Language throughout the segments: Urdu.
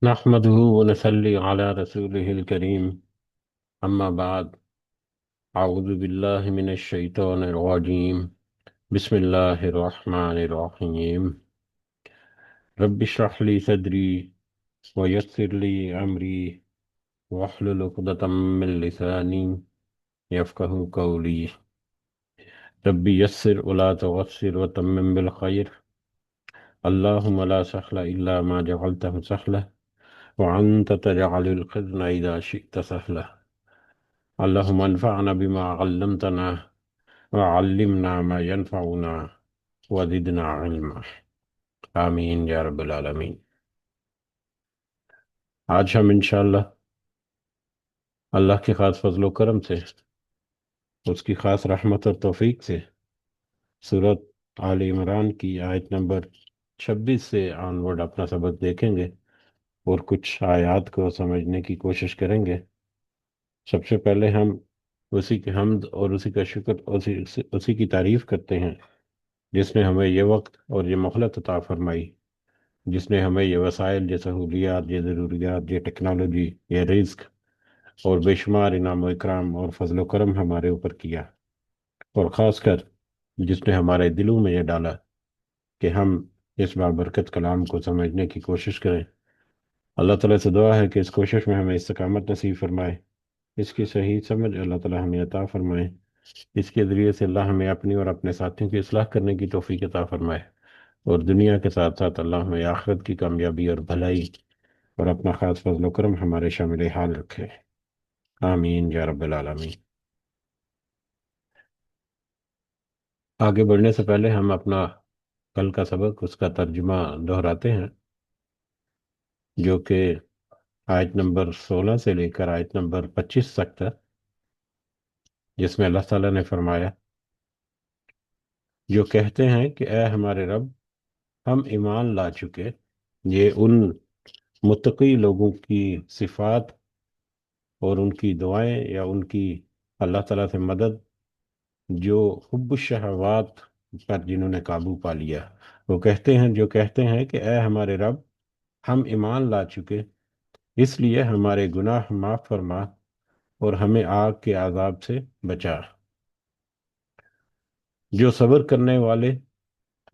نحمده ونصلي على رسوله الكريم. أما بعد، أعوذ بالله من الشيطان الرجيم. بسم الله الرحمن الرحيم. رب اشرح لي صدري ويسر لي أمري واحلل عقدة من لساني يفقه قولي. رب يسر ولا تعسر وتمم بالخير. اللهم لا سهل إلا ما جعلته سهلا وأنت تجعل الحزن إذا شئت سهلا. اللهم انفعنا بما علمتنا وعلمنا ما ينفعنا وزدنا علما. آمین یا رب العالمین. آج ہم انشاءاللہ اللہ کے خاص فضل و کرم سے، اس کی خاص رحمت اور توفیق سے، سورۃ آل عمران کی آیت نمبر 26 سے آنورڈ اپنا سبق دیکھیں گے اور کچھ آیات کو سمجھنے کی کوشش کریں گے۔ سب سے پہلے ہم اسی کی حمد اور اسی کا شکر، اسی کی تعریف کرتے ہیں جس نے ہمیں یہ وقت اور یہ مہلت عطا فرمائی، جس نے ہمیں یہ وسائل، یہ سہولیات، یہ ضروریات، یہ ٹیکنالوجی، یہ رزق اور بے شمار انعام و اکرام اور فضل و کرم ہمارے اوپر کیا، اور خاص کر جس نے ہمارے دلوں میں یہ ڈالا کہ ہم اس بابرکت کلام کو سمجھنے کی کوشش کریں۔ اللہ تعالیٰ سے دعا ہے کہ اس کوشش میں ہمیں استقامت نصیب فرمائے، اس کی صحیح سمجھ اللہ تعالیٰ ہمیں عطا فرمائے، اس کے ذریعے سے اللہ ہمیں اپنی اور اپنے ساتھیوں کی اصلاح کرنے کی توفیق عطا فرمائے، اور دنیا کے ساتھ ساتھ اللہ ہمیں آخرت کی کامیابی اور بھلائی اور اپنا خاص فضل و کرم ہمارے شامل حال رکھے۔ آمین یا رب العالمین۔ آگے بڑھنے سے پہلے ہم اپنا کل کا سبق، اس کا ترجمہ دہراتے ہیں، جو کہ آیت نمبر 16 سے لے کر آیت نمبر 25 تک تھا، جس میں اللہ تعالیٰ نے فرمایا، جو کہتے ہیں کہ اے ہمارے رب، ہم ایمان لا چکے۔ یہ ان متقی لوگوں کی صفات اور ان کی دعائیں یا ان کی اللہ تعالیٰ سے مدد، جو حب الشہوات پر جنہوں نے قابو پا لیا، وہ کہتے ہیں، جو کہتے ہیں کہ اے ہمارے رب، ہم ایمان لا چکے، اس لیے ہمارے گناہ معاف فرما اور ہمیں آگ کے عذاب سے بچا۔ جو صبر کرنے والے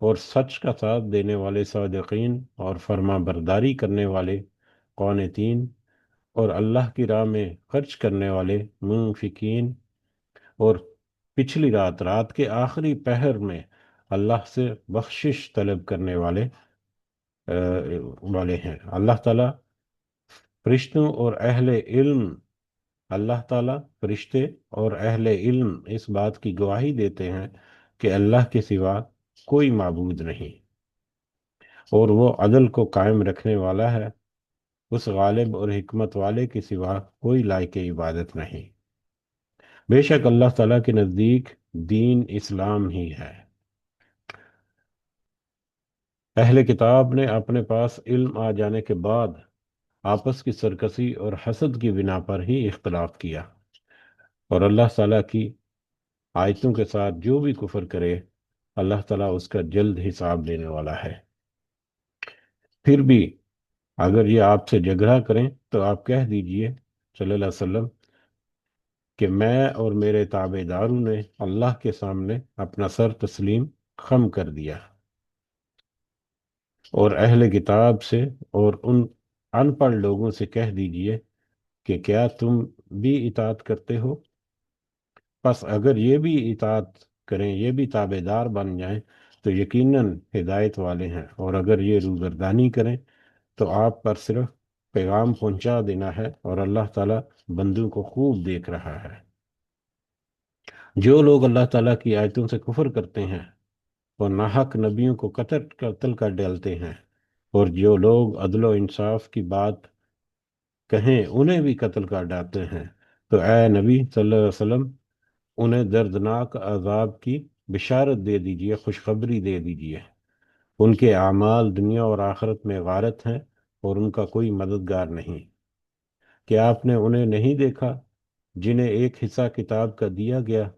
اور سچ کا ساتھ دینے والے صادقین اور فرما برداری کرنے والے قانتین اور اللہ کی راہ میں خرچ کرنے والے منفقین، اور پچھلی رات کے آخری پہر میں اللہ سے بخشش طلب کرنے والے ہیں۔ اللہ تعالیٰ فرشتوں اور اہل علم اللہ تعالیٰ فرشتے اور اہل علم اس بات کی گواہی دیتے ہیں کہ اللہ کے سوا کوئی معبود نہیں، اور وہ عدل کو قائم رکھنے والا ہے، اس غالب اور حکمت والے کے سوا کوئی لائق عبادت نہیں۔ بے شک اللہ تعالیٰ کے نزدیک دین اسلام ہی ہے۔ اہل کتاب نے اپنے پاس علم آ جانے کے بعد آپس کی سرکشی اور حسد کی بنا پر ہی اختلاف کیا، اور اللہ تعالیٰ کی آیتوں کے ساتھ جو بھی کفر کرے، اللہ تعالیٰ اس کا جلد حساب لینے والا ہے۔ پھر بھی اگر یہ آپ سے جھگڑا کریں تو آپ کہہ دیجئے صلی اللہ علیہ وسلم کہ میں اور میرے تابع داروں نے اللہ کے سامنے اپنا سر تسلیم خم کر دیا، اور اہل کتاب سے اور ان ان پڑھ لوگوں سے کہہ دیجئے کہ کیا تم بھی اطاعت کرتے ہو؟ پس اگر یہ بھی اطاعت کریں، یہ بھی تابع دار بن جائیں تو یقیناً ہدایت والے ہیں، اور اگر یہ روگردانی کریں تو آپ پر صرف پیغام پہنچا دینا ہے، اور اللہ تعالیٰ بندوں کو خوب دیکھ رہا ہے۔ جو لوگ اللہ تعالیٰ کی آیتوں سے کفر کرتے ہیں اور ناحق نبیوں کو قتل کر ڈالتے ہیں، اور جو لوگ عدل و انصاف کی بات کہیں انہیں بھی قتل کر ڈالتے ہیں، تو اے نبی صلی اللہ علیہ وسلم انہیں دردناک عذاب کی بشارت دے دیجئے، خوشخبری دے دیجئے۔ ان کے اعمال دنیا اور آخرت میں غارت ہیں، اور ان کا کوئی مددگار نہیں۔ کیا آپ نے انہیں نہیں دیکھا جنہیں ایک حصہ کتاب کا دیا گیا؟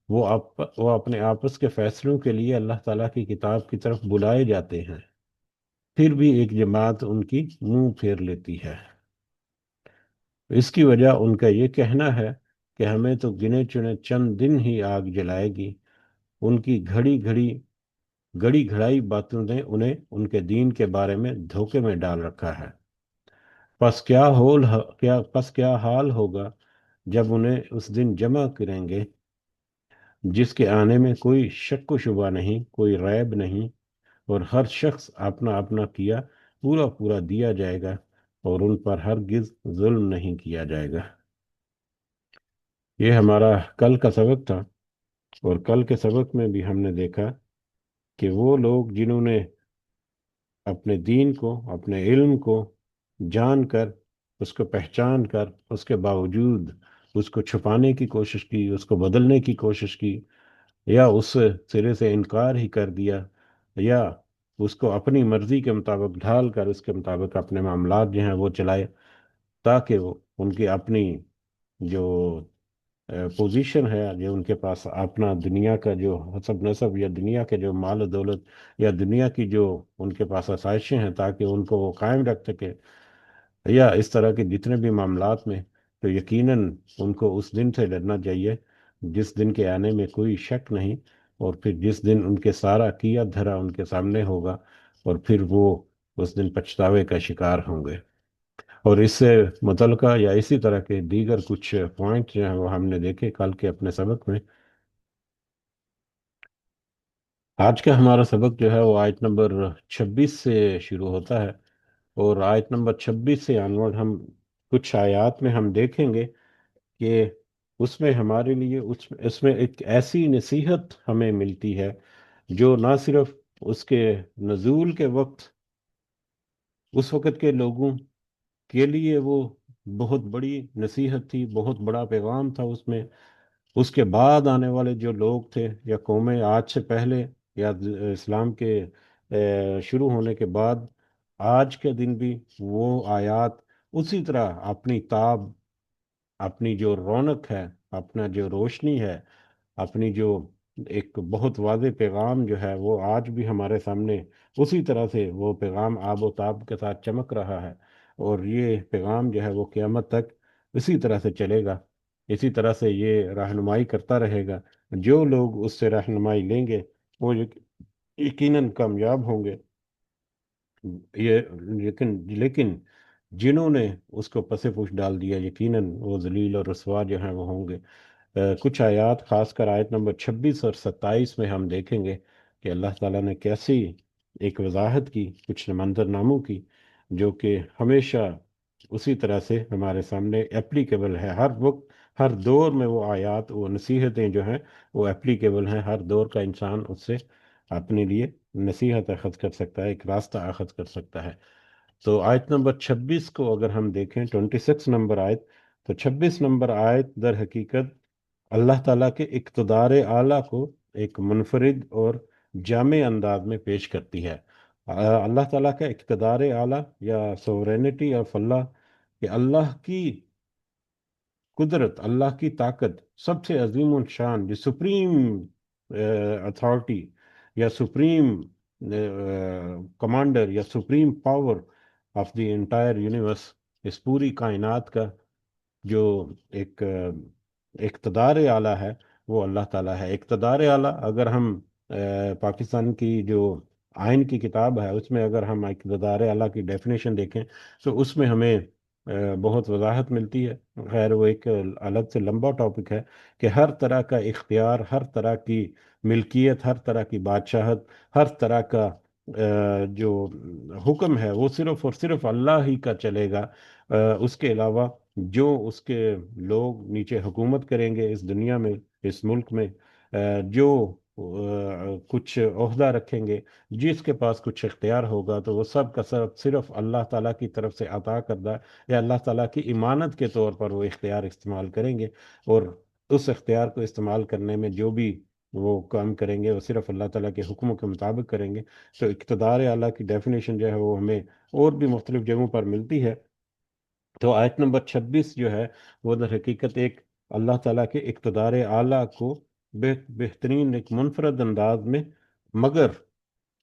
وہ اپنے آپس کے فیصلوں کے لیے اللہ تعالیٰ کی کتاب کی طرف بلائے جاتے ہیں۔ پھر بھی ایک جماعت ان کی منہ پھیر لیتی ہے۔ اس کی وجہ ان کا یہ کہنا ہے کہ ہمیں تو گنے چنے چند دن ہی آگ جلائے گی۔ ان کی گڑی گھڑائی باتوں نے انہیں ان کے دین کے بارے میں دھوکے میں ڈال رکھا ہے۔ پس کیا حال ہوگا جب انہیں اس دن جمع کریں گے، جس کے آنے میں کوئی شک و شبہ نہیں، کوئی ریب نہیں، اور ہر شخص اپنا اپنا کیا پورا پورا دیا جائے گا، اور ان پر ہرگز ظلم نہیں کیا جائے گا۔ یہ ہمارا کل کا سبق تھا، اور کل کے سبق میں بھی ہم نے دیکھا کہ وہ لوگ جنہوں نے اپنے دین کو، اپنے علم کو جان کر، اس کو پہچان کر، اس کے باوجود اس کو چھپانے کی کوشش کی، اس کو بدلنے کی کوشش کی، یا اس سرے سے انکار ہی کر دیا، یا اس کو اپنی مرضی کے مطابق ڈھال کر اس کے مطابق اپنے معاملات جو ہیں وہ چلائے، تاکہ وہ ان کی اپنی جو پوزیشن ہے، جو ان کے پاس اپنا دنیا کا جو حسب نسب، یا دنیا کے جو مال و دولت، یا دنیا کی جو ان کے پاس آسائشیں ہیں، تاکہ ان کو وہ قائم رکھ سکے، یا اس طرح کے جتنے بھی معاملات میں، تو یقیناً ان کو اس دن سے ڈرنا چاہیے جس دن کے آنے میں کوئی شک نہیں، اور پھر جس دن ان کے سارا کیا دھرا ان کے سامنے ہوگا، اور پھر وہ اس دن پچھتاوے کا شکار ہوں گے۔ اور اس سے متعلقہ یا اسی طرح کے دیگر کچھ پوائنٹ جو ہیں وہ ہم نے دیکھے کل کے اپنے سبق میں۔ آج کا ہمارا سبق جو ہے وہ آیت نمبر 26 سے شروع ہوتا ہے، اور آیت نمبر 26 سے آنورڈ ہم کچھ آیات میں ہم دیکھیں گے کہ اس میں ہمارے لیے اس میں ایک ایسی نصیحت ہمیں ملتی ہے جو نہ صرف اس کے نزول کے وقت، اس وقت کے لوگوں کے لیے وہ بہت بڑی نصیحت تھی، بہت بڑا پیغام تھا اس میں، اس کے بعد آنے والے جو لوگ تھے یا قومیں آج سے پہلے، یا اسلام کے شروع ہونے کے بعد، آج کے دن بھی وہ آیات اسی طرح اپنی تاب، اپنی جو رونق ہے، اپنا جو روشنی ہے، اپنی جو ایک بہت واضح پیغام جو ہے وہ آج بھی ہمارے سامنے اسی طرح سے وہ پیغام آب و تاب کے ساتھ چمک رہا ہے، اور یہ پیغام جو ہے وہ قیامت تک اسی طرح سے چلے گا، اسی طرح سے یہ رہنمائی کرتا رہے گا۔ جو لوگ اس سے رہنمائی لیں گے وہ یقیناً کامیاب ہوں گے۔ یہ لیکن جنہوں نے اس کو پس پوچھ ڈال دیا، یقیناً وہ ذلیل اور رسوا جو ہیں وہ ہوں گے۔ کچھ آیات، خاص کر آیت نمبر 26 اور 27 میں ہم دیکھیں گے کہ اللہ تعالیٰ نے کیسی ایک وضاحت کی، کچھ منظر ناموں کی، جو کہ ہمیشہ اسی طرح سے ہمارے سامنے ایپلیکیبل ہے، ہر وقت، ہر دور میں وہ آیات، وہ نصیحتیں جو ہیں وہ ایپلیکیبل ہیں، ہر دور کا انسان اس سے اپنے لیے نصیحت اخذ کر سکتا ہے، ایک راستہ اخذ کر سکتا ہے۔ تو آیت نمبر 26 کو اگر ہم دیکھیں، 26 نمبر آیت، تو 26 نمبر آیت در حقیقت اللہ تعالیٰ کے اقتدار اعلیٰ کو ایک منفرد اور جامع انداز میں پیش کرتی ہے۔ اللہ تعالیٰ کا اقتدار اعلیٰ یا سورینٹی آف اللہ، کہ اللہ کی قدرت، اللہ کی طاقت سب سے عظیم الشان، جو سپریم اتھارٹی، یا سپریم کمانڈر، یا supreme power of the entire universe, اس پوری کائنات کا جو ایک اقتدار اعلیٰ ہے وہ اللہ تعالیٰ ہے۔ اقتدار اعلیٰ، اگر ہم پاکستان کی جو آئین کی کتاب ہے اس میں اگر ہم اقتدار اعلیٰ کی ڈیفینیشن دیکھیں تو اس میں ہمیں بہت وضاحت ملتی ہے۔ خیر وہ ایک الگ سے لمبا ٹاپک ہے، کہ ہر طرح کا اختیار، ہر طرح کی ملکیت، ہر طرح کی بادشاہت، ہر طرح کا جو حکم ہے وہ صرف اور صرف اللہ ہی کا چلے گا۔ اس کے علاوہ جو اس کے لوگ نیچے حکومت کریں گے اس دنیا میں، اس ملک میں، جو کچھ عہدہ رکھیں گے، جس کے پاس کچھ اختیار ہوگا، تو وہ سب کا سب صرف اللہ تعالیٰ کی طرف سے عطا کردہ یا اللہ تعالیٰ کی امانت کے طور پر وہ اختیار استعمال کریں گے، اور اس اختیار کو استعمال کرنے میں جو بھی وہ کام کریں گے وہ صرف اللہ تعالیٰ کے حکموں کے مطابق کریں گے۔ تو اقتدار اعلیٰ کی ڈیفینیشن جو ہے وہ ہمیں اور بھی مختلف جگہوں پر ملتی ہے۔ تو آیت نمبر 26 جو ہے وہ در حقیقت ایک اللہ تعالیٰ کے اقتدار اعلیٰ کو بہترین ایک منفرد انداز میں، مگر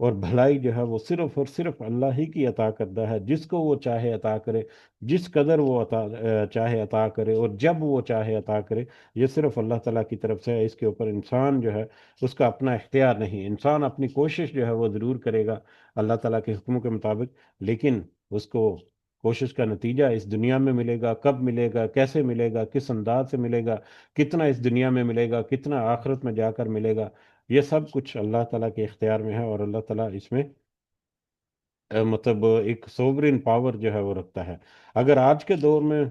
اور بھلائی جو ہے وہ صرف اور صرف اللہ ہی کی عطا کردہ ہے، جس کو وہ چاہے عطا کرے، جس قدر وہ چاہے عطا کرے، اور جب وہ چاہے عطا کرے۔ یہ صرف اللہ تعالیٰ کی طرف سے ہے، اس کے اوپر انسان جو ہے اس کا اپنا اختیار نہیں۔ انسان اپنی کوشش جو ہے وہ ضرور کرے گا اللہ تعالیٰ کے حکموں کے مطابق، لیکن اس کو کوشش کا نتیجہ اس دنیا میں ملے گا، کب ملے گا، کیسے ملے گا، کس انداز سے ملے گا، کتنا اس دنیا میں ملے گا، کتنا آخرت میں جا کر ملے گا، یہ سب کچھ اللہ تعالیٰ کے اختیار میں ہے، اور اللہ تعالیٰ اس میں مطلب ایک سوورین پاور جو ہے وہ رکھتا ہے۔ اگر آج کے دور میں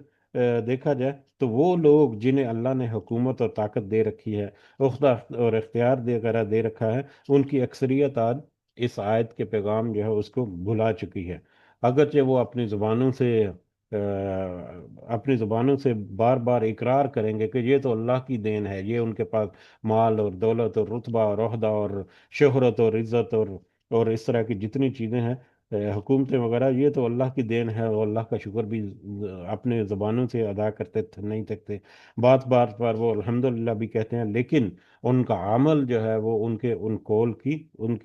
دیکھا جائے تو وہ لوگ جنہیں اللہ نے حکومت اور طاقت دے رکھی ہے، عہدہ اور اختیار وغیرہ دے رکھا ہے، ان کی اکثریت آج اس آیت کے پیغام جو ہے اس کو بھلا چکی ہے۔ اگرچہ وہ اپنی زبانوں سے بار بار اقرار کریں گے کہ یہ تو اللہ کی دین ہے، یہ ان کے پاس مال اور دولت اور رتبہ اور عہدہ اور شہرت اور عزت اور اس طرح کی جتنی چیزیں ہیں، حکومتیں وغیرہ، یہ تو اللہ کی دین ہے، اور اللہ کا شکر بھی اپنے زبانوں سے ادا کرتے نہیں تھکتے، بات بات پر وہ الحمدللہ بھی کہتے ہیں، لیکن ان کا عمل جو ہے وہ ان کے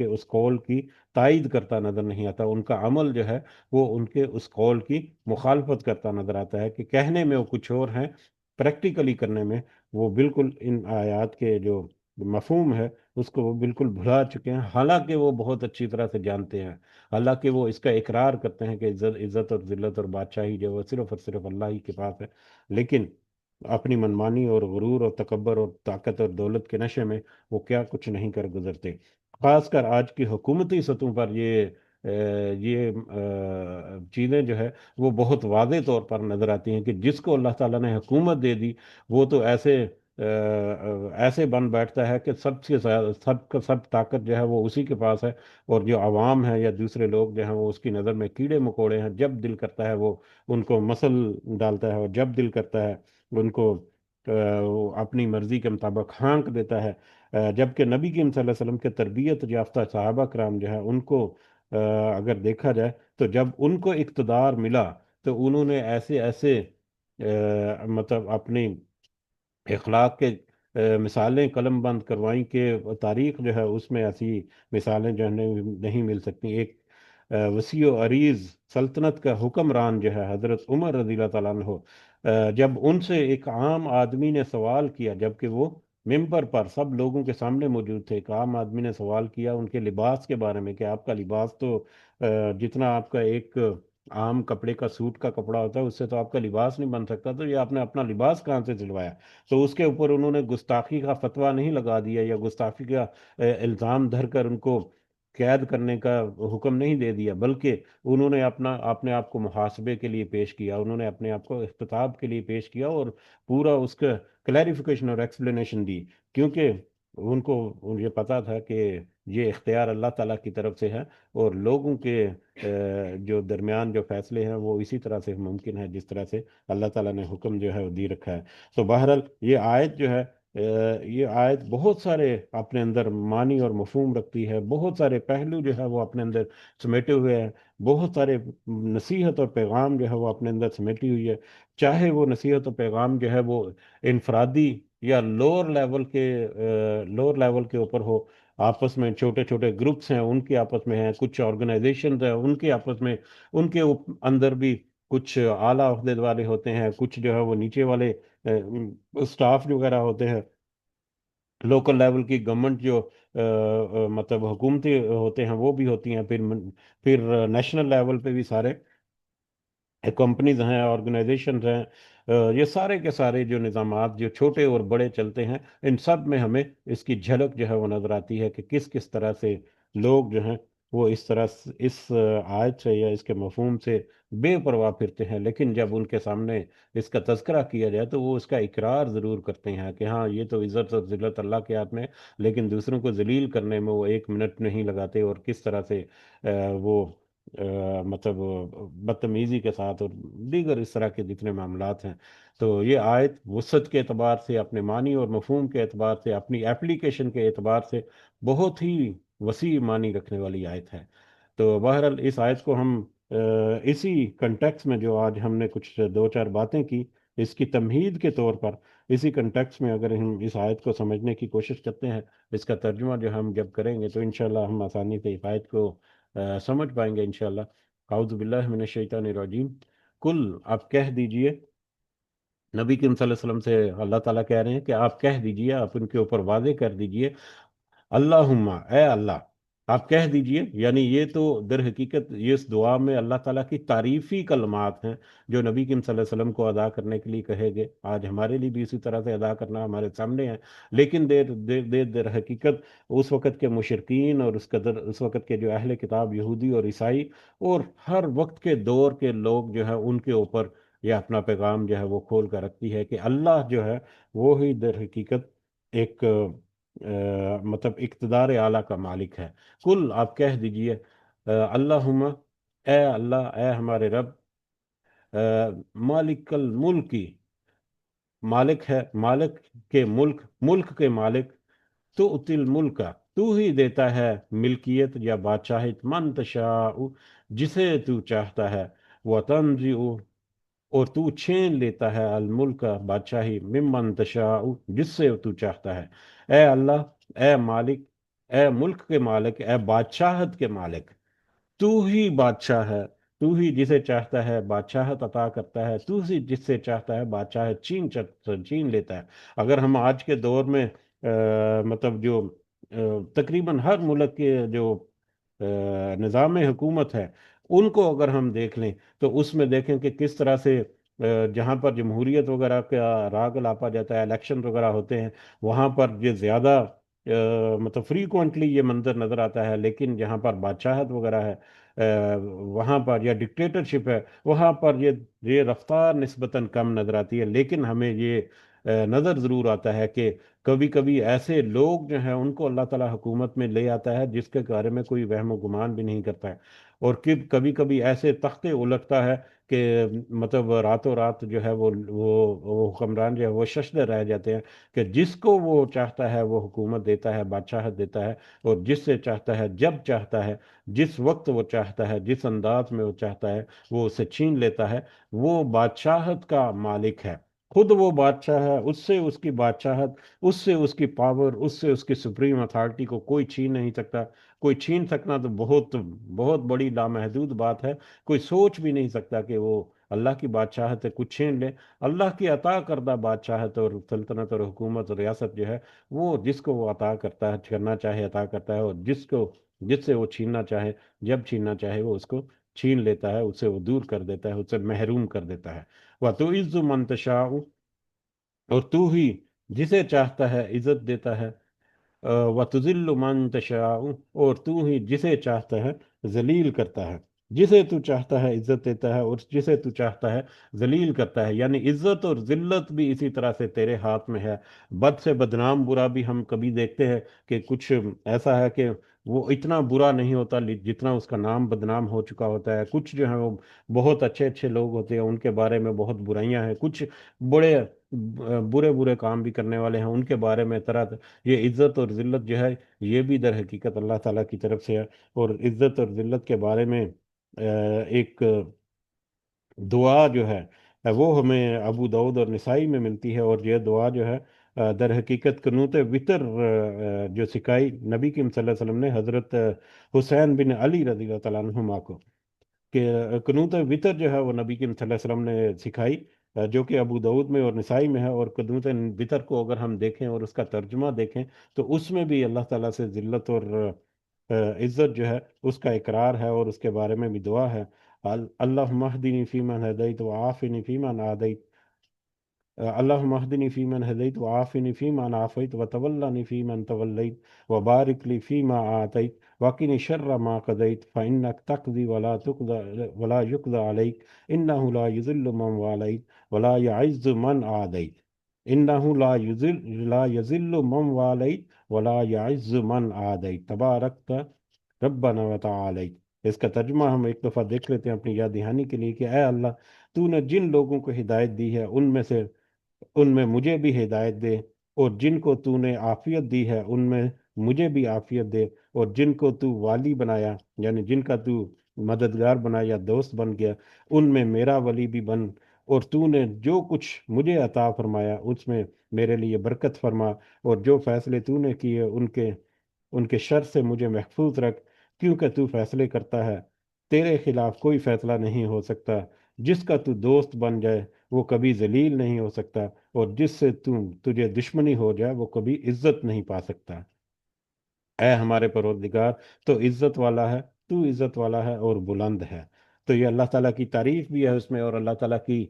اس قول کی تائید کرتا نظر نہیں آتا۔ ان کا عمل جو ہے وہ ان کے اس قول کی مخالفت کرتا نظر آتا ہے، کہ کہنے میں وہ کچھ اور ہیں، پریکٹیکلی کرنے میں وہ بالکل ان آیات کے جو مفہوم ہے اس کو وہ بالکل بھلا چکے ہیں، حالانکہ وہ بہت اچھی طرح سے جانتے ہیں، حالانکہ وہ اس کا اقرار کرتے ہیں کہ عزت اور ذلت اور بادشاہی جو ہے وہ صرف اور صرف اللہ ہی کے پاس ہے، لیکن اپنی منمانی اور غرور اور تکبر اور طاقت اور دولت کے نشے میں وہ کیا کچھ نہیں کر گزرتے۔ خاص کر آج کی حکومتی سطحوں پر یہ چیزیں جو ہے وہ بہت واضح طور پر نظر آتی ہیں، کہ جس کو اللہ تعالیٰ نے حکومت دے دی وہ تو ایسے بن بیٹھتا ہے کہ سب سے زیادہ، سب کا سب طاقت جو ہے وہ اسی کے پاس ہے، اور جو عوام ہے یا دوسرے لوگ جو ہیں وہ اس کی نظر میں کیڑے مکوڑے ہیں، جب دل کرتا ہے وہ ان کو مسل ڈالتا ہے، اور جب دل کرتا ہے ان کو وہ اپنی مرضی کے مطابق ہانک دیتا ہے۔ جبکہ نبی کریم صلی اللہ علیہ وسلم کے تربیت یافتہ صحابہ کرام جو ہے ان کو اگر دیکھا جائے تو جب ان کو اقتدار ملا تو انہوں نے ایسے ایسے مطلب اپنی اخلاق کے مثالیں قلم بند کروائیں کہ تاریخ جو ہے اس میں ایسی مثالیں جو ہے نہیں مل سکتی۔ ایک وسیع و عریض سلطنت کا حکمران جو ہے حضرت عمر رضی اللہ تعالیٰ عنہ، جب ان سے ایک عام آدمی نے سوال کیا، جبکہ وہ ممبر پر سب لوگوں کے سامنے موجود تھے، ایک عام آدمی نے سوال کیا ان کے لباس کے بارے میں، کہ آپ کا لباس تو جتنا آپ کا ایک عام کپڑے کا سوٹ کا کپڑا ہوتا ہے اس سے تو آپ کا لباس نہیں بن سکتا، تو یہ آپ نے اپنا لباس کہاں سے سلوایا؟ تو اس کے اوپر انہوں نے گستاخی کا فتویٰ نہیں لگا دیا، یا گستاخی کا الزام دھر کر ان کو قید کرنے کا حکم نہیں دے دیا، بلکہ انہوں نے اپنے آپ کو محاسبے کے لیے پیش کیا، انہوں نے اپنے آپ کو اختتاب کے لیے پیش کیا، اور پورا اس کا کلیریفیکیشن اور ایکسپلینیشن دی، کیونکہ ان کو یہ پتا تھا کہ یہ اختیار اللہ تعالیٰ کی طرف سے ہے، اور لوگوں کے جو درمیان جو فیصلے ہیں وہ اسی طرح سے ممکن ہے جس طرح سے اللہ تعالیٰ نے حکم جو ہے وہ دی رکھا ہے۔ تو بہرحال یہ آیت جو ہے یہ آیت بہت سارے اپنے اندر معنی اور مفہوم رکھتی ہے، بہت سارے پہلو جو ہے وہ اپنے اندر سمیٹے ہوئے ہیں، بہت سارے نصیحت اور پیغام جو ہے وہ اپنے اندر سمیٹی ہوئی ہے، چاہے وہ نصیحت اور پیغام جو ہے وہ انفرادی یا لوور لیول کے اوپر ہو، آپس میں چھوٹے چھوٹے گروپس ہیں ان کے آپس میں ہیں، کچھ آرگنائزیشنز ہیں ان کے آپس میں، ان کے اندر بھی کچھ اعلیٰ عہدے والے ہوتے ہیں، کچھ جو ہے وہ نیچے والے اسٹاف وغیرہ ہوتے ہیں، لوکل لیول کی گورنمنٹ جو مطلب حکومتیں ہوتے ہیں وہ بھی ہوتی ہیں، پھر نیشنل لیول پہ بھی سارے کمپنیز ہیں، آرگنائزیشنز ہیں، یہ سارے کے سارے جو نظامات جو چھوٹے اور بڑے چلتے ہیں، ان سب میں ہمیں اس کی جھلک جو ہے وہ نظر آتی ہے، کہ کس کس طرح سے لوگ جو ہیں وہ اس آیت سے یا اس کے مفہوم سے بے پرواہ پھرتے ہیں، لیکن جب ان کے سامنے اس کا تذکرہ کیا جائے تو وہ اس کا اقرار ضرور کرتے ہیں کہ ہاں یہ تو عزت اور ذلت اللہ کے ہاتھ میں ہے، لیکن دوسروں کو ذلیل کرنے میں وہ ایک منٹ نہیں لگاتے، اور کس طرح سے وہ مطلب بدتمیزی کے ساتھ اور دیگر اس طرح کے جتنے معاملات ہیں۔ تو یہ آیت وسعت کے اعتبار سے، اپنے معنی اور مفہوم کے اعتبار سے، اپنی ایپلیکیشن کے اعتبار سے بہت ہی وسیع معنی رکھنے والی آیت ہے۔ تو بہرحال اس آیت کو ہم اسی کنٹیکس میں جو آج ہم نے کچھ دو چار باتیں کی، اس کی تمہید کے طور پر اسی کنٹیکس میں اگر ہم اس آیت کو سمجھنے کی کوشش کرتے ہیں، اس کا ترجمہ جو ہم جب کریں گے تو انشاءاللہ ہم آسانی سے اس آیت کو سمجھ پائیں گے انشاءاللہ۔ اعوذ باللہ من الشیطان الرجیم، کل آپ کہہ دیجئے، نبی کریم صلی اللہ علیہ وسلم سے اللہ تعالیٰ کہہ رہے ہیں کہ آپ کہہ دیجئے، آپ ان کے اوپر واضح کر دیجئے، اللہم، اے اللہ، آپ کہہ دیجئے، یعنی یہ تو در حقیقت یہ اس دعا میں اللہ تعالیٰ کی تعریفی کلمات ہیں جو نبی کریم صلی اللہ علیہ وسلم کو ادا کرنے کے لیے کہے گے۔ آج ہمارے لیے بھی اسی طرح سے ادا کرنا ہمارے سامنے ہے، لیکن در حقیقت اس وقت کے مشرکین اور اس وقت کے جو اہل کتاب یہودی اور عیسائی اور ہر وقت کے دور کے لوگ جو ہے ان کے اوپر یہ اپنا پیغام جو ہے وہ کھول کر رکھتی ہے کہ اللہ جو ہے وہ ہی در حقیقت ایک مطلب اقتدار اعلیٰ کا مالک ہے۔ کل آپ کہہ دیجئے، اللہم، اے اللہ، اے ہمارے رب، مالک الملکی، مالک ہے، مالک کے ملک، ملک کے مالک، تو اتل ملک، تو ہی دیتا ہے ملکیت یا بادشاہت، من تشاء، جسے تو چاہتا ہے، وتنزع، اور تو چھین لیتا ہے، الملک، بادشاہی، ممن تشاء، جس سے تو چاہتا ہے۔ اے اللہ، اے مالک، اے ملک کے مالک، اے بادشاہت کے مالک، تو ہی بادشاہ ہے، تو ہی جسے چاہتا ہے بادشاہت عطا کرتا ہے، تو ہی جس سے چاہتا ہے بادشاہت چھین لیتا ہے۔ اگر ہم آج کے دور میں مطلب جو تقریباً ہر ملک کے جو نظام حکومت ہے ان کو اگر ہم دیکھ لیں تو اس میں دیکھیں کہ کس طرح سے جہاں پر جمہوریت وغیرہ کا راگ لاپا جاتا ہے، الیکشن وغیرہ ہوتے ہیں، وہاں پر یہ زیادہ مطلب فریکوینٹلی یہ منظر نظر آتا ہے، لیکن جہاں پر بادشاہت وغیرہ ہے وہاں پر، یا ڈکٹیٹرشپ ہے، وہاں پر یہ رفتار نسبتاً کم نظر آتی ہے۔ لیکن ہمیں یہ نظر ضرور آتا ہے کہ کبھی کبھی ایسے لوگ جو ہیں ان کو اللہ تعالیٰ حکومت میں لے آتا ہے جس کے بارے میں کوئی وہم و گمان بھی نہیں کرتا ہے، اور کبھی کبھی ایسے تختے الٹتا ہے کہ مطلب راتوں رات جو ہے وہ حکمران جو ہے وہ ششدر رہ جاتے ہیں، کہ جس کو وہ چاہتا ہے وہ حکومت دیتا ہے، بادشاہت دیتا ہے، اور جس سے چاہتا ہے جب چاہتا ہے، جس وقت وہ چاہتا ہے، جس انداز میں وہ چاہتا ہے وہ اسے چھین لیتا ہے۔ وہ بادشاہت کا مالک ہے، خود وہ بادشاہ ہے، اس سے اس کی بادشاہت، اس سے اس کی پاور، اس سے اس کی سپریم اتھارٹی کو کوئی چھین نہیں سکتا۔ کوئی چھین سکنا تو بہت بہت بڑی لامحدود بات ہے، کوئی سوچ بھی نہیں سکتا کہ وہ اللہ کی بادشاہت ہے کچھ چھین لے۔ اللہ کی عطا کردہ بادشاہت اور سلطنت اور حکومت اور ریاست جو ہے وہ جس کو وہ عطا کرتا ہے، کرنا چاہے عطا کرتا ہے، اور جس سے وہ چھیننا چاہے، جب چھیننا چاہے وہ اس کو چھین لیتا ہے، اسے وہ دور کر دیتا ہے، اسے محروم کر دیتا ہے۔ وَتُعِزُّ مَن تَشَاءُ، اور تو ہی جسے چاہتا ہے عزت دیتا ہے، وَتُذِلُّ مَن تَشَاءُ، اور تو ہی جسے چاہتا ہے ذلیل کرتا ہے۔ جسے تو چاہتا ہے عزت دیتا ہے، اور جسے تو چاہتا ہے ذلیل کرتا ہے، یعنی عزت اور ذلت بھی اسی طرح سے تیرے ہاتھ میں ہے۔ بد سے بدنام برا بھی ہم کبھی دیکھتے ہیں کہ کچھ ایسا ہے کہ وہ اتنا برا نہیں ہوتا جتنا اس کا نام بدنام ہو چکا ہوتا ہے۔ کچھ جو ہیں وہ بہت اچھے اچھے لوگ ہوتے ہیں، ان کے بارے میں بہت برائیاں ہیں، کچھ بڑے برے برے کام بھی کرنے والے ہیں، ان کے بارے میں طرح یہ عزت اور ذلت جو ہے یہ بھی در حقیقت اللہ تعالیٰ کی طرف سے ہے۔ اور عزت اور ذلت کے بارے میں ایک دعا جو ہے وہ ہمیں ابو داؤد اور نسائی میں ملتی ہے، اور یہ دعا جو ہے در حقیقت قنوت وطر جو سکھائی نبی کریم صلی اللہ علیہ وسلم نے حضرت حسین بن علی رضی اللہ تعالیٰ عنہما کو، کہ قنوت وطر جو ہے وہ نبی کریم صلی اللہ علیہ وسلم نے سکھائی، جو کہ ابو داؤد میں اور نسائی میں ہے۔ اور قنوت وطر کو اگر ہم دیکھیں اور اس کا ترجمہ دیکھیں تو اس میں بھی اللہ تعالیٰ سے ذلت اور عزت جو ہے اس کا اقرار ہے، اور اس کے بارے میں بھی دعا ہے، اللہم اہدنی فیمن ہدیت وعافنی فیمن عادیت، اللهم اهدني فيمن هديت وعافني فيمن عافيت وتولني فيمن توليت وبارك لي فيما أعطيت وقني شر ما قضيت فإنك تقضي ولا يقضى عليك إنه لا يذل من واليت ولا يعز من عاديت إنه لا يذل من واليت ولا يعز من عاديت تباركت ربنا وتعالیت۔ اس کا ترجمہ ہم ایک دفعہ دیکھ لیتے ہیں اپنی یاد دہانی کے لیے، کہ اے اللہ، تو نے جن لوگوں کو ہدایت دی ہے ان میں مجھے بھی ہدایت دے، اور جن کو تو نے عافیت دی ہے ان میں مجھے بھی عافیت دے، اور جن کو تو والی بنایا، یعنی جن کا تو مددگار بنایا، دوست بن گیا، ان میں میرا ولی بھی بن، اور تو نے جو کچھ مجھے عطا فرمایا اس میں میرے لیے برکت فرما، اور جو فیصلے تو نے کیے ان کے شر سے مجھے محفوظ رکھ، کیونکہ تو فیصلے کرتا ہے، تیرے خلاف کوئی فیصلہ نہیں ہو سکتا، جس کا تو دوست بن جائے وہ کبھی ذلیل نہیں ہو سکتا، اور جس سے تجھے دشمنی ہو جائے وہ کبھی عزت نہیں پا سکتا۔ اے ہمارے پروردگار، تو عزت والا ہے، تو عزت والا ہے اور بلند ہے۔ تو یہ اللہ تعالیٰ کی تعریف بھی ہے اس میں، اور اللہ تعالیٰ کی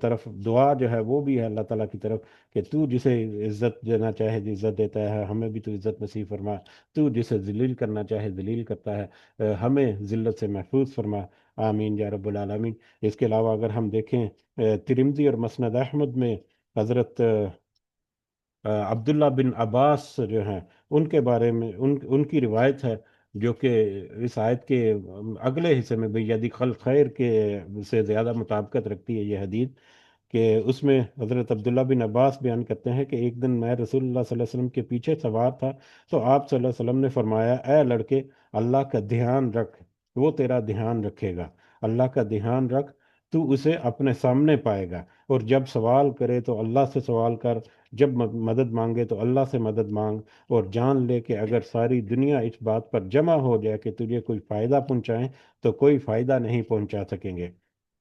طرف دعا جو ہے وہ بھی ہے اللہ تعالیٰ کی طرف، کہ تو جسے عزت دینا چاہے عزت دیتا ہے، ہمیں بھی تو عزت نصیب فرما، تو جسے ذلیل کرنا چاہے ذلیل کرتا ہے، ہمیں ذلت سے محفوظ فرما، آمین یا رب العالمین۔ اس کے علاوہ اگر ہم دیکھیں ترمذی اور مسند احمد میں حضرت عبداللہ بن عباس جو ہیں، ان کے بارے میں ان کی روایت ہے، جو کہ اس آیت کے اگلے حصے میں بیدی خلق خیر کے سے زیادہ مطابقت رکھتی ہے یہ حدیث، کہ اس میں حضرت عبداللہ بن عباس بیان کرتے ہیں کہ ایک دن میں رسول اللہ صلی اللہ علیہ وسلم کے پیچھے سوار تھا، تو آپ صلی اللہ علیہ وسلم نے فرمایا، اے لڑکے، اللہ کا دھیان رکھ، وہ تیرا دھیان رکھے گا، اللہ کا دھیان رکھ، تو اسے اپنے سامنے پائے گا، اور جب سوال کرے تو اللہ سے سوال کر، جب مدد مانگے تو اللہ سے مدد مانگ، اور جان لے کہ اگر ساری دنیا اس بات پر جمع ہو جائے کہ تجھے کوئی فائدہ پہنچائیں تو کوئی فائدہ نہیں پہنچا سکیں گے،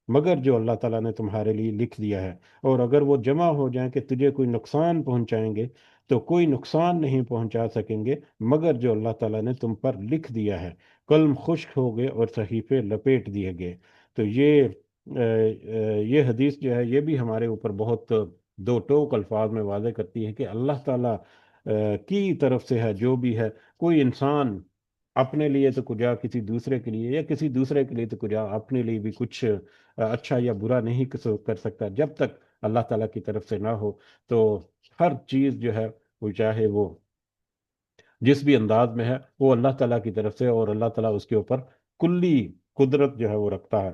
مگر جو اللہ تعالیٰ نے تمہارے لیے لکھ دیا ہے، اور اگر وہ جمع ہو جائیں کہ تجھے کوئی نقصان پہنچائیں گے تو کوئی نقصان نہیں پہنچا سکیں گے، مگر جو اللہ تعالیٰ نے تم پر لکھ دیا ہے۔ قلم خشک ہو گئے اور صحیفے لپیٹ دیے گئے۔ تو یہ حدیث جو ہے یہ بھی ہمارے اوپر بہت دو ٹوک الفاظ میں واضح کرتی ہے کہ اللہ تعالیٰ کی طرف سے ہے جو بھی ہے، کوئی انسان اپنے لیے تو کجا کسی دوسرے کے لیے، یا کسی دوسرے کے لیے تو کجا اپنے لیے بھی کچھ اچھا یا برا نہیں کر سکتا جب تک اللہ تعالیٰ کی طرف سے نہ ہو۔ تو ہر چیز جو ہے، وہ چاہے وہ جس بھی انداز میں ہے، وہ اللہ تعالیٰ کی طرف سے، اور اللہ تعالیٰ اس کے اوپر کلی قدرت جو ہے وہ رکھتا ہے۔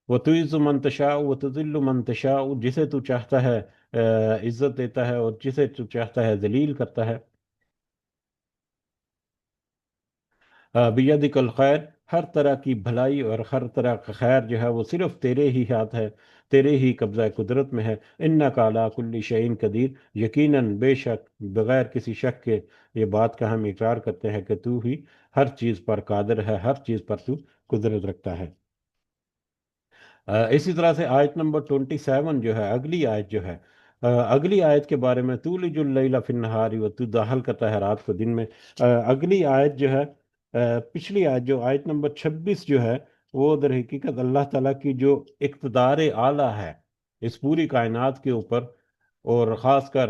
وَتُعِزُّ مَن تَشَاءُ وَتُذِلُّ مَن تَشَاءُ، جسے تو چاہتا ہے عزت دیتا ہے، اور جسے تو چاہتا ہے ذلیل کرتا ہے۔ بیدک الخیر، ہر طرح کی بھلائی اور ہر طرح کا خیر جو ہے وہ صرف تیرے ہی ہاتھ ہے، تیرے ہی قبضہ قدرت میں ہے۔ انک علی کل شیء قدیر، یقیناً بے شک بغیر کسی شک کے یہ بات کا ہم اقرار کرتے ہیں کہ تو ہی ہر چیز پر قادر ہے، ہر چیز پر تو قدرت رکھتا ہے۔ اسی طرح سے آیت نمبر 27 جو ہے، اگلی آیت جو ہے، اگلی آیت کے بارے میں، تولج اللیل فی النہار و تو داخل کرتا ہے رات کو دن میں۔ اگلی آیت جو ہے، پچھلی آیت جو آیت نمبر 26 جو ہے، وہ در حقیقت اللہ تعالیٰ کی جو اقتدار اعلیٰ ہے اس پوری کائنات کے اوپر، اور خاص کر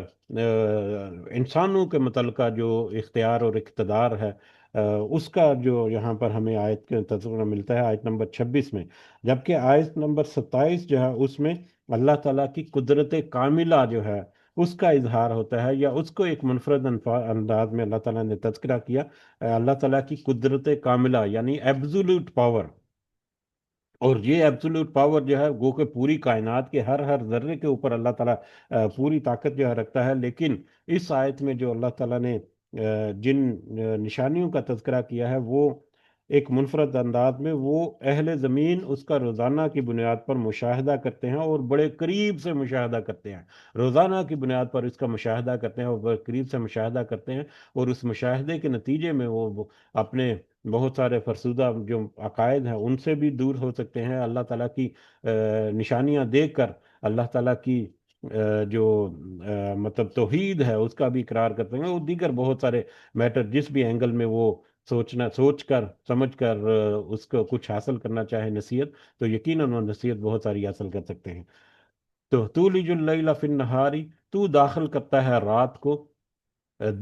انسانوں کے متعلقہ جو اختیار اور اقتدار ہے، اس کا جو یہاں پر ہمیں آیت کا تذکرہ ملتا ہے آیت نمبر 26 میں، جبکہ آیت نمبر 27 جو ہے اس میں اللہ تعالیٰ کی قدرت کاملہ جو ہے اس کا اظہار ہوتا ہے، یا اس کو ایک منفرد انداز میں اللہ تعالیٰ نے تذکرہ کیا، اللہ تعالیٰ کی قدرت کاملہ یعنی ایبزولوٹ پاور۔ اور یہ ایبسولوٹ پاور جو ہے وہ کہ پوری کائنات کے ہر ہر ذرے کے اوپر اللہ تعالیٰ پوری طاقت جو ہے رکھتا ہے، لیکن اس آیت میں جو اللہ تعالیٰ نے جن نشانیوں کا تذکرہ کیا ہے، وہ ایک منفرد انداز میں وہ اہل زمین اس کا روزانہ کی بنیاد پر مشاہدہ کرتے ہیں، اور بڑے قریب سے مشاہدہ کرتے ہیں، روزانہ کی بنیاد پر اس کا مشاہدہ کرتے ہیں اور بڑے قریب سے مشاہدہ کرتے ہیں، اور اس مشاہدے کے نتیجے میں وہ اپنے بہت سارے فرسودہ جو عقائد ہیں ان سے بھی دور ہو سکتے ہیں، اللہ تعالیٰ کی نشانیاں دیکھ کر اللہ تعالیٰ کی جو مطلب توحید ہے اس کا بھی اقرار کرتے ہیں، اور دیگر بہت سارے میٹر جس بھی اینگل میں وہ سوچ کر سمجھ کر اس کو کچھ حاصل کرنا چاہے نصیحت، تو یقیناً وہ نصیحت بہت ساری حاصل کر سکتے ہیں۔ تو تولج اللیل فی النہاری، تو داخل کرتا ہے رات کو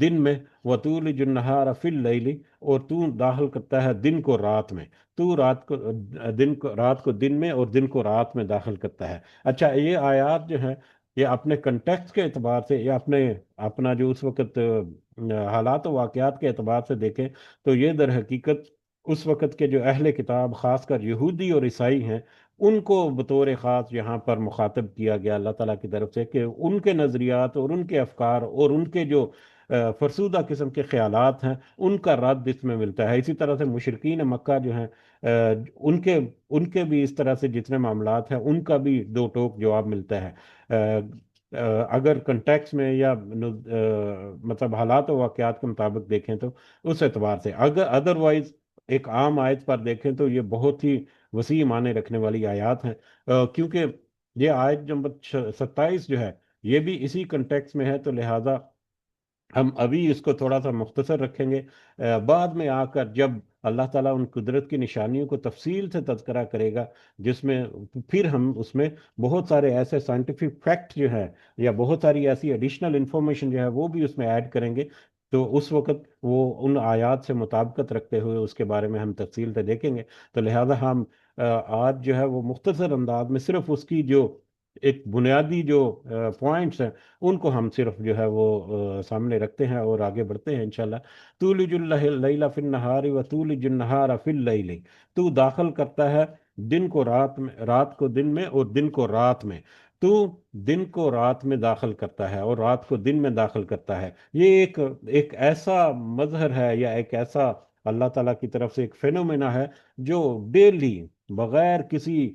دن میں، وَتُولِجُ النَّهَارَ فِي اللَّيْلِ، اور تو داخل کرتا ہے دن کو رات میں، تو رات کو دن میں اور دن کو رات میں داخل کرتا ہے۔ اچھا، یہ آیات جو ہیں یہ اپنے کنٹیکسٹ کے اعتبار سے، یا اپنا جو اس وقت حالات و واقعات کے اعتبار سے دیکھیں تو یہ در حقیقت اس وقت کے جو اہل کتاب خاص کر یہودی اور عیسائی ہیں ان کو بطور خاص یہاں پر مخاطب کیا گیا اللہ تعالیٰ کی طرف سے، کہ ان کے نظریات اور ان کے افکار اور ان کے جو فرسودہ قسم کے خیالات ہیں ان کا رد اس میں ملتا ہے. اسی طرح سے مشرکین مکہ جو ہیں ان کے بھی اس طرح سے جتنے معاملات ہیں ان کا بھی دو ٹوک جواب ملتا ہے. اگر کنٹیکس میں یا مطلب حالات و واقعات کے مطابق دیکھیں تو اس اعتبار سے، اگر ادروائز ایک عام آیت پر دیکھیں تو یہ بہت ہی وسیع معنی رکھنے والی آیات ہیں. کیونکہ یہ آیت نمبر 27 جو ہے یہ بھی اسی کنٹیکس میں ہے، تو لہٰذا ہم ابھی اس کو تھوڑا سا مختصر رکھیں گے. بعد میں آ کر جب اللہ تعالیٰ ان قدرت کی نشانیوں کو تفصیل سے تذکرہ کرے گا، جس میں پھر ہم اس میں بہت سارے ایسے سائنٹیفک فیکٹ جو ہے یا بہت ساری ایسی ایڈیشنل انفارمیشن جو ہے وہ بھی اس میں ایڈ کریں گے، تو اس وقت وہ ان آیات سے مطابقت رکھتے ہوئے اس کے بارے میں ہم تفصیل سے دیکھیں گے. تو لہٰذا ہم آج جو ہے وہ مختصر انداز میں صرف اس کی جو ایک بنیادی جو پوائنٹس ہیں ان کو ہم صرف جو ہے وہ سامنے رکھتے ہیں اور آگے بڑھتے ہیں انشاءاللہ. تولج اللیل فی النہار و تولج النہار فی اللیل، تو داخل کرتا ہے دن کو رات میں، رات کو دن میں، اور دن کو رات میں. تو دن کو رات میں داخل کرتا ہے اور رات کو دن میں داخل کرتا ہے. یہ ایک ایسا مظہر ہے یا ایک ایسا اللہ تعالیٰ کی طرف سے ایک فینومینا ہے جو ڈیلی بغیر کسی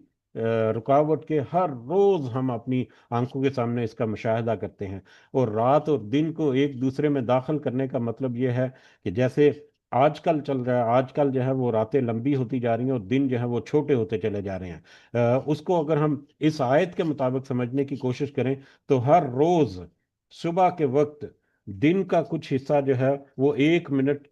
رکاوٹ کے ہر روز ہم اپنی آنکھوں کے سامنے اس کا مشاہدہ کرتے ہیں. اور رات اور دن کو ایک دوسرے میں داخل کرنے کا مطلب یہ ہے کہ جیسے آج کل چل رہا ہے، آج کل جو ہے وہ راتیں لمبی ہوتی جا رہی ہیں اور دن جو ہے وہ چھوٹے ہوتے چلے جا رہے ہیں. اس کو اگر ہم اس آیت کے مطابق سمجھنے کی کوشش کریں تو ہر روز صبح کے وقت دن کا کچھ حصہ جو ہے وہ 1 منٹ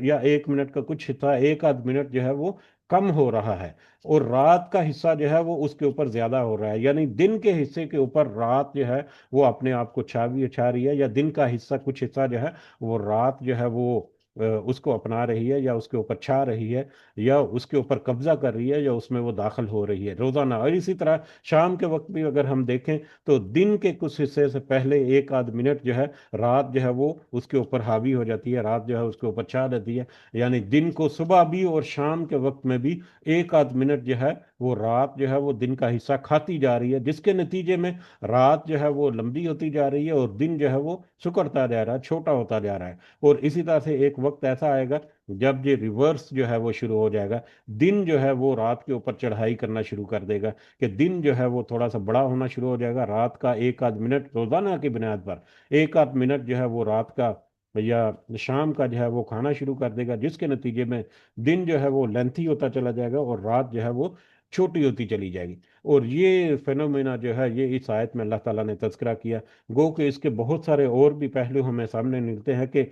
یا 1 منٹ کا کچھ حصہ، ایک آدھ منٹ جو ہے وہ کم ہو رہا ہے، اور رات کا حصہ جو ہے وہ اس کے اوپر زیادہ ہو رہا ہے. یعنی دن کے حصے کے اوپر رات جو ہے وہ اپنے آپ کو چھا رہی ہے، یا دن کا حصہ کچھ حصہ جو ہے وہ رات جو ہے وہ اس کو اپنا رہی ہے یا اس کے اوپر چھا رہی ہے یا اس کے اوپر قبضہ کر رہی ہے یا اس میں وہ داخل ہو رہی ہے روزانہ. اور اسی طرح شام کے وقت بھی اگر ہم دیکھیں تو دن کے کچھ حصے سے پہلے ایک آدھ منٹ جو ہے رات جو ہے وہ اس کے اوپر حاوی ہو جاتی ہے، رات جو ہے اس کے اوپر چھا دیتی ہے. یعنی دن کو صبح بھی اور شام کے وقت میں بھی ایک آدھ منٹ جو ہے وہ رات جو ہے وہ دن کا حصہ کھاتی جا رہی ہے، جس کے نتیجے میں رات جو ہے وہ لمبی ہوتی جا رہی ہے اور دن جو ہے وہ سکڑتا جا رہا ہے، چھوٹا ہوتا جا رہا ہے. اور اسی طرح سے ایک وقت ایسا آئے گا جب یہ ریورس جو ہے وہ شروع ہو جائے گا، دن جو ہے وہ رات کے اوپر چڑھائی کرنا شروع کر دے گا، کہ دن جو ہے وہ تھوڑا سا بڑا ہونا شروع ہو جائے گا، رات کا ایک آدھ منٹ روزانہ کی بنیاد پر ایک آدھ منٹ جو ہے وہ رات کا یا شام کا جو ہے وہ کھانا شروع کر دے گا، جس کے نتیجے میں دن جو ہے وہ لینتھی ہوتا چلا جائے گا اور رات جو ہے وہ چھوٹی ہوتی چلی جائے گی. اور یہ فینومینا جو ہے یہ اس آیت میں اللہ تعالیٰ نے تذکرہ کیا. گو کہ اس کے بہت سارے اور بھی پہلو ہمیں سامنے ملتے ہیں کہ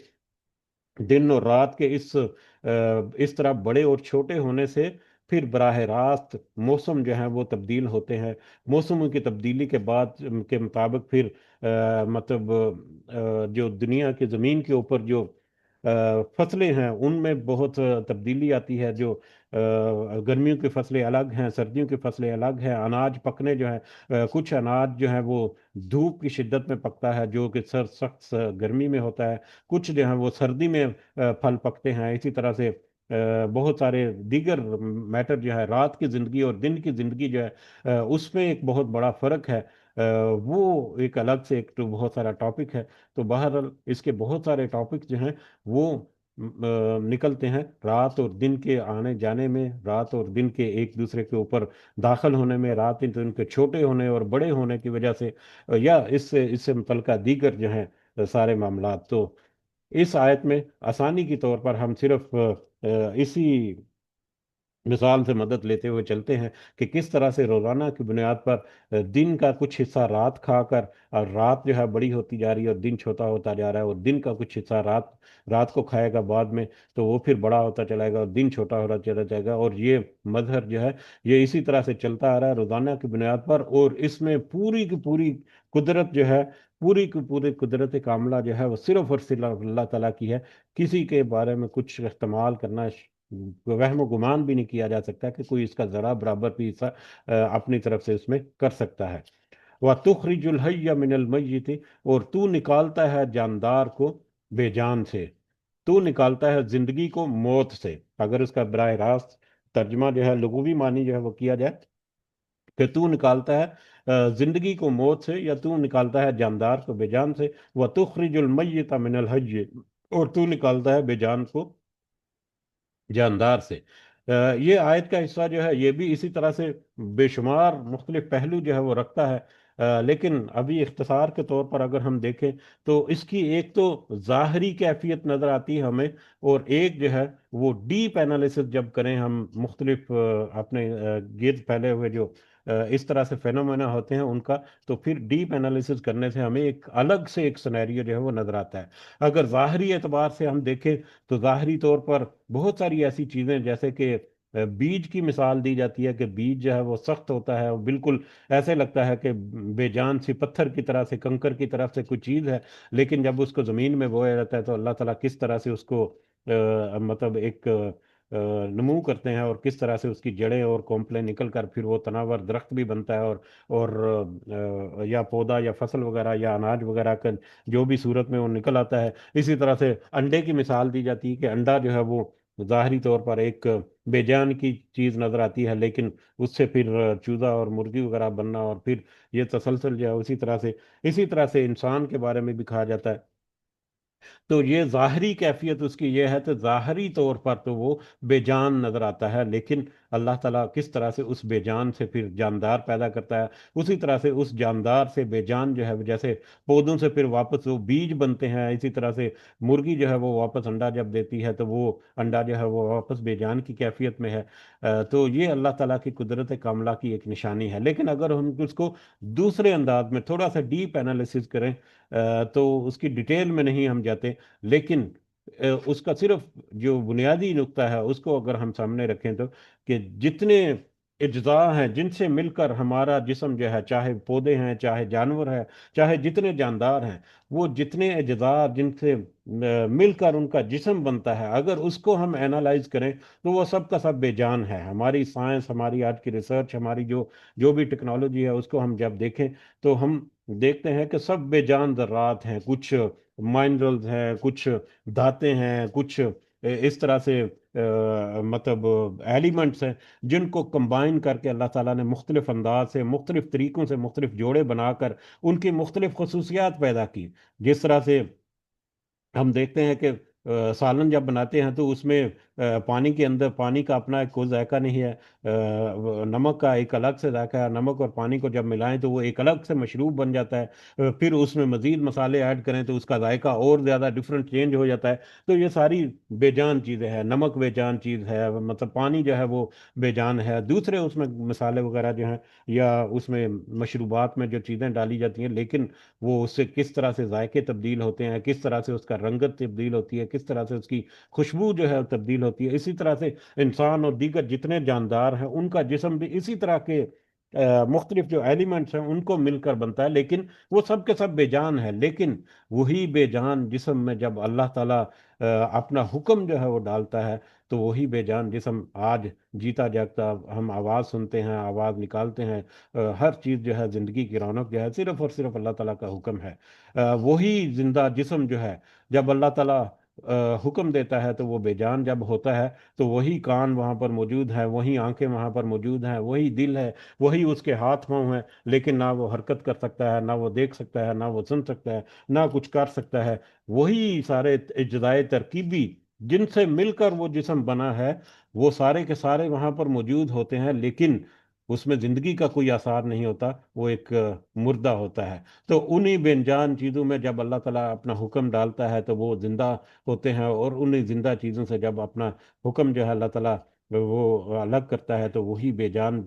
دن اور رات کے اس طرح بڑے اور چھوٹے ہونے سے پھر براہ راست موسم جو ہیں وہ تبدیل ہوتے ہیں. موسموں کی تبدیلی کے بعد کے مطابق پھر مطلب جو دنیا کی زمین کے اوپر جو فصلیں ہیں ان میں بہت تبدیلی آتی ہے. جو گرمیوں کی فصلیں الگ ہیں، سردیوں کی فصلیں الگ ہیں. اناج پکنے جو ہے کچھ اناج جو ہے وہ دھوپ کی شدت میں پکتا ہے جو کہ سخت گرمی میں ہوتا ہے، کچھ جو ہیں وہ سردی میں پھل پکتے ہیں. اسی طرح سے بہت سارے دیگر میٹر جو ہے رات کی زندگی اور دن کی زندگی جو ہے اس میں ایک بہت بڑا فرق ہے. وہ ایک الگ سے ایک تو بہت سارا ٹاپک ہے. تو بہرحال اس کے بہت سارے ٹاپک جو ہیں وہ نکلتے ہیں رات اور دن کے آنے جانے میں، رات اور دن کے ایک دوسرے کے اوپر داخل ہونے میں، رات دن کے چھوٹے ہونے اور بڑے ہونے کی وجہ سے، یا اس سے متعلقہ دیگر جو ہیں سارے معاملات. تو اس آیت میں آسانی کی طور پر ہم صرف اسی مثال سے مدد لیتے ہوئے چلتے ہیں کہ کس طرح سے روزانہ کی بنیاد پر دن کا کچھ حصہ رات کھا کر اور رات جو ہے بڑی ہوتی جا رہی ہے اور دن چھوٹا ہوتا جا رہا ہے، اور دن کا کچھ حصہ رات کو کھائے گا بعد میں تو وہ پھر بڑا ہوتا چلا جائے گا اور دن چھوٹا ہوتا چلا جائے گا. اور یہ مظہر جو ہے یہ اسی طرح سے چلتا آ رہا ہے روزانہ کی بنیاد پر. اور اس میں پوری کی پوری قدرت جو ہے، پوری کی پوری قدرت کاملہ جو ہے وہ صرف اور صرف اللہ تعالیٰ کی ہے. کسی کے بارے میں کچھ استعمال کرنا، وہم و گمان بھی نہیں کیا جا سکتا کہ کوئی اس کا ذرا برابر بھی حصہ اپنی طرف سے اس میں کر سکتا ہے. وَتُخْرِجُ الْحَيَّ مِنَ الْمَيِّتِ، اور تو نکالتا ہے جاندار کو بے جان سے، تو نکالتا ہے زندگی کو موت سے. اگر اس کا براہ راست ترجمہ جو ہے لغوی معنی جو ہے وہ کیا جائے کہ تو نکالتا ہے زندگی کو موت سے، یا تو نکالتا ہے جاندار کو بے جان سے، وہ تخرج المیت من الحی، اور تو نکالتا ہے بے جان کو جاندار سے۔ یہ آیت کا حصہ جو ہے یہ بھی اسی طرح سے بے شمار مختلف پہلو جو ہے وہ رکھتا ہے، لیکن ابھی اختصار کے طور پر اگر ہم دیکھیں تو اس کی ایک تو ظاہری کیفیت نظر آتی ہے ہمیں، اور ایک جو ہے وہ ڈیپ انالیسس جب کریں ہم مختلف اپنے گرد پھیلے ہوئے جو اس طرح سے فینومینا ہوتے ہیں ان کا، تو پھر ڈیپ انالیسس کرنے سے ہمیں ایک الگ سے ایک سنیریو جو ہے وہ نظر آتا ہے۔ اگر ظاہری اعتبار سے ہم دیکھیں تو ظاہری طور پر بہت ساری ایسی چیزیں جیسے کہ بیج کی مثال دی جاتی ہے کہ بیج جو ہے وہ سخت ہوتا ہے، وہ بالکل ایسے لگتا ہے کہ بے جان سی پتھر کی طرح سے، کنکر کی طرف سے کوئی چیز ہے، لیکن جب اس کو زمین میں بویا جاتا ہے تو اللہ تعالیٰ کس طرح سے اس کو مطلب ایک نمو کرتے ہیں، اور کس طرح سے اس کی جڑیں اور کونپلیں نکل کر پھر وہ تناور درخت بھی بنتا ہے، اور یا پودا یا فصل وغیرہ یا اناج وغیرہ کا جو بھی صورت میں وہ نکل آتا ہے۔ اسی طرح سے انڈے کی مثال دی جاتی ہے کہ انڈا جو ہے وہ ظاہری طور پر ایک بے جان کی چیز نظر آتی ہے، لیکن اس سے پھر چوزا اور مرغی وغیرہ بننا، اور پھر یہ تسلسل جو ہے اسی طرح سے انسان کے بارے میں بھی کہا جاتا ہے۔ تو یہ ظاہری کیفیت اس کی یہ ہے، تو ظاہری طور پر تو وہ بے جان نظر آتا ہے، لیکن اللہ تعالیٰ کس طرح سے اس بے جان سے پھر جاندار پیدا کرتا ہے، اسی طرح سے اس جاندار سے بے جان جو ہے جیسے پودوں سے پھر واپس وہ بیج بنتے ہیں، اسی طرح سے مرغی جو ہے وہ واپس انڈا جب دیتی ہے تو وہ انڈا جو ہے وہ واپس بے جان کی کیفیت میں ہے۔ تو یہ اللہ تعالیٰ کی قدرت کاملہ کی ایک نشانی ہے، لیکن اگر ہم اس کو دوسرے انداز میں تھوڑا سا ڈیپ انالیسس کریں تو اس کی ڈیٹیل میں نہیں ہم جاتے، لیکن اس کا صرف جو بنیادی نقطہ ہے اس کو اگر ہم سامنے رکھیں تو کہ جتنے اجزاء ہیں جن سے مل کر ہمارا جسم جو ہے، چاہے پودے ہیں، چاہے جانور ہیں، چاہے جتنے جاندار ہیں، وہ جتنے اجزاء جن سے مل کر ان کا جسم بنتا ہے، اگر اس کو ہم اینالائز کریں تو وہ سب کا سب بے جان ہے۔ ہماری سائنس، ہماری آج کی ریسرچ، ہماری جو بھی ٹیکنالوجی ہے اس کو ہم جب دیکھیں تو ہم دیکھتے ہیں کہ سب بے جان ذرات ہیں، کچھ مائنرلز ہیں، کچھ دھاتیں ہیں، کچھ اس طرح سے مطلب ایلیمنٹس ہیں جن کو کمبائن کر کے اللہ تعالیٰ نے مختلف انداز سے، مختلف طریقوں سے، مختلف جوڑے بنا کر ان کی مختلف خصوصیات پیدا کی۔ جس طرح سے ہم دیکھتے ہیں کہ سالن جب بناتے ہیں تو اس میں پانی کے اندر پانی کا اپنا ایک کوئی ذائقہ نہیں ہے، نمک کا ایک الگ سے ذائقہ ہے، نمک اور پانی کو جب ملائیں تو وہ ایک الگ سے مشروب بن جاتا ہے، پھر اس میں مزید مسالے ایڈ کریں تو اس کا ذائقہ اور زیادہ ڈفرنٹ چینج ہو جاتا ہے۔ تو یہ ساری بے جان چیزیں ہیں، نمک بے جان چیز ہے، مطلب پانی جو ہے وہ بے جان ہے، دوسرے اس میں مسالے وغیرہ جو ہیں یا اس میں مشروبات میں جو چیزیں ڈالی جاتی ہیں، لیکن وہ اس سے کس طرح سے ذائقے تبدیل ہوتے ہیں، کس طرح سے اس کا رنگت تبدیل ہوتی ہے، کس طرح سے اس کی خوشبو جو ہے تبدیل ہوتی ہے، اسی طرح سے انسان اور دیگر جتنے جاندار ہیں ان کا جسم بھی اسی طرح کے مختلف جو ایلیمنٹس ہیں ان کو مل کر بنتا ہے، لیکن وہ سب کے سب بے جان ہے۔ لیکن وہی بے جان جسم میں جب اللہ تعالیٰ اپنا حکم جو ہے وہ ڈالتا ہے تو وہی بے جان جسم آج جیتا جاگتا، ہم آواز سنتے ہیں، آواز نکالتے ہیں، ہر چیز جو ہے زندگی کی رونق جو ہے صرف اور صرف اللہ تعالیٰ کا حکم ہے۔ وہی زندہ جسم جو ہے جب اللہ تعالیٰ حکم دیتا ہے تو وہ بے جان جب ہوتا ہے، تو وہی کان وہاں پر موجود ہے، وہی آنکھیں وہاں پر موجود ہیں، وہی دل ہے، وہی اس کے ہاتھ پاؤں ہیں، لیکن نہ وہ حرکت کر سکتا ہے، نہ وہ دیکھ سکتا ہے، نہ وہ سن سکتا ہے، نہ کچھ کر سکتا ہے۔ وہی سارے اجزائے ترکیبی جن سے مل کر وہ جسم بنا ہے، وہ سارے کے سارے وہاں پر موجود ہوتے ہیں، لیکن اس میں زندگی کا کوئی آثار نہیں ہوتا، وہ ایک مردہ ہوتا ہے۔ تو انہی بے جان چیزوں میں جب اللہ تعالیٰ اپنا حکم ڈالتا ہے تو وہ زندہ ہوتے ہیں، اور انہی زندہ چیزوں سے جب اپنا حکم جو ہے اللہ تعالیٰ وہ الگ کرتا ہے تو وہی بے جان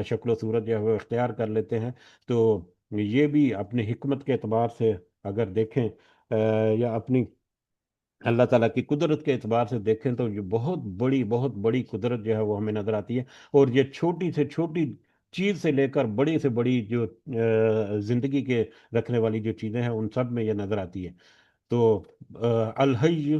شکل و صورت جو ہے وہ اختیار کر لیتے ہیں۔ تو یہ بھی اپنی حکمت کے اعتبار سے اگر دیکھیں یا اپنی اللہ تعالیٰ کی قدرت کے اعتبار سے دیکھیں تو یہ بہت بڑی قدرت جو ہے وہ ہمیں نظر آتی ہے، اور یہ چھوٹی سے چھوٹی چیز سے لے کر بڑی سے بڑی جو زندگی کے رکھنے والی جو چیزیں ہیں ان سب میں یہ نظر آتی ہے۔ تو الحی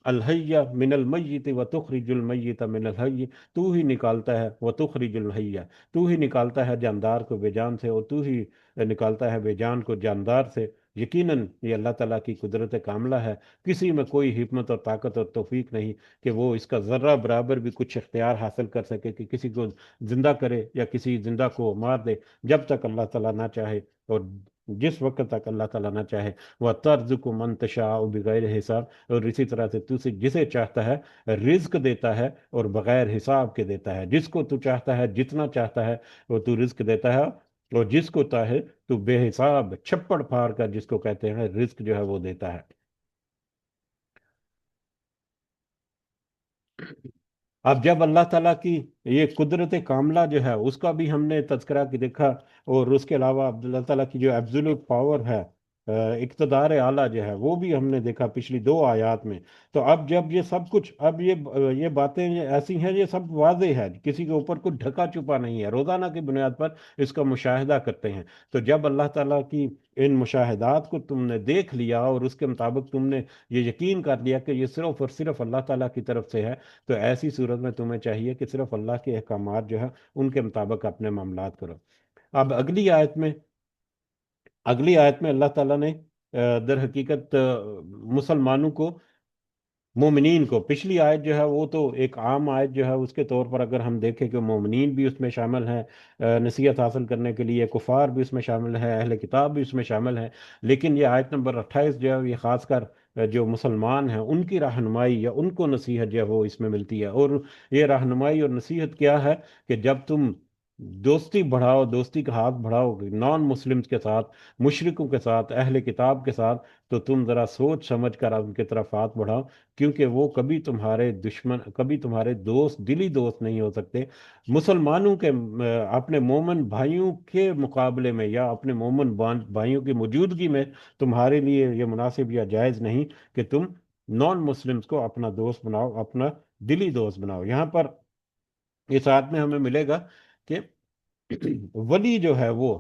الحی من المیت و تخرج المیت من الحی، تو ہی نکالتا ہے، و تخرج الحی، تو ہی نکالتا ہے جاندار کو بے جان سے، اور تو ہی نکالتا ہے بے جان کو جاندار سے۔ یقیناً یہ اللہ تعالیٰ کی قدرت کاملہ ہے، کسی میں کوئی حکمت اور طاقت اور توفیق نہیں کہ وہ اس کا ذرہ برابر بھی کچھ اختیار حاصل کر سکے کہ کسی کو زندہ کرے یا کسی زندہ کو مار دے، جب تک اللہ تعالیٰ نہ چاہے، اور جس وقت تک اللہ تعالیٰ نہ چاہے۔ وہ ترزق من تشاء بغیر حساب، اور اسی طرح سے تو جسے چاہتا ہے رزق دیتا ہے، اور بغیر حساب کے دیتا ہے، جس کو تو چاہتا ہے جتنا چاہتا ہے وہ تو رزق دیتا ہے، اور جس کو چاہے تو بے حساب چھپڑ پھاڑ کر جس کو کہتے ہیں رزق جو ہے وہ دیتا ہے۔ اب جب اللہ تعالیٰ کی یہ قدرت کاملہ جو ہے اس کا بھی ہم نے تذکرہ کی دیکھا، اور اس کے علاوہ اللہ تعالیٰ کی جو ایبسولوٹ پاور ہے، اقتدار اعلیٰ جو ہے وہ بھی ہم نے دیکھا پچھلی دو آیات میں۔ تو اب جب یہ سب کچھ، اب یہ باتیں ایسی ہیں، یہ سب واضح ہے، کسی کے اوپر کچھ ڈھکا چھپا نہیں ہے، روزانہ کی بنیاد پر اس کا مشاہدہ کرتے ہیں۔ تو جب اللہ تعالیٰ کی ان مشاہدات کو تم نے دیکھ لیا اور اس کے مطابق تم نے یہ یقین کر لیا کہ یہ صرف اور صرف اللہ تعالیٰ کی طرف سے ہے، تو ایسی صورت میں تمہیں چاہیے کہ صرف اللہ کے احکامات جو ہے ان کے مطابق اپنے معاملات کرو۔ اب اگلی آیت میں اللہ تعالیٰ نے در حقیقت مسلمانوں کو، مومنین کو، پچھلی آیت جو ہے وہ تو ایک عام آیت جو ہے اس کے طور پر اگر ہم دیکھیں کہ مومنین بھی اس میں شامل ہیں نصیحت حاصل کرنے کے لیے، کفار بھی اس میں شامل ہے، اہل کتاب بھی اس میں شامل ہے، لیکن یہ آیت نمبر 28 جو ہے یہ خاص کر جو مسلمان ہیں ان کی رہنمائی یا ان کو نصیحت جو ہے وہ اس میں ملتی ہے۔ اور یہ رہنمائی اور نصیحت کیا ہے کہ جب تم دوستی بڑھاؤ، دوستی کا ہاتھ بڑھاؤ نان مسلمز کے ساتھ، مشرکوں کے ساتھ، اہل کتاب کے ساتھ، تو تم ذرا سوچ سمجھ کر ان کی طرف ہاتھ بڑھاؤ، کیونکہ وہ کبھی تمہارے دشمن، کبھی تمہارے دوست، دلی دوست نہیں ہو سکتے۔ مسلمانوں کے اپنے مومن بھائیوں کے مقابلے میں یا اپنے مومن بھائیوں کی موجودگی میں تمہارے لیے یہ مناسب یا جائز نہیں کہ تم نان مسلمز کو اپنا دوست بناؤ، اپنا دلی دوست بناؤ۔ یہاں پر اس آیت میں ہمیں ملے گا کہ ولی جو ہے وہ،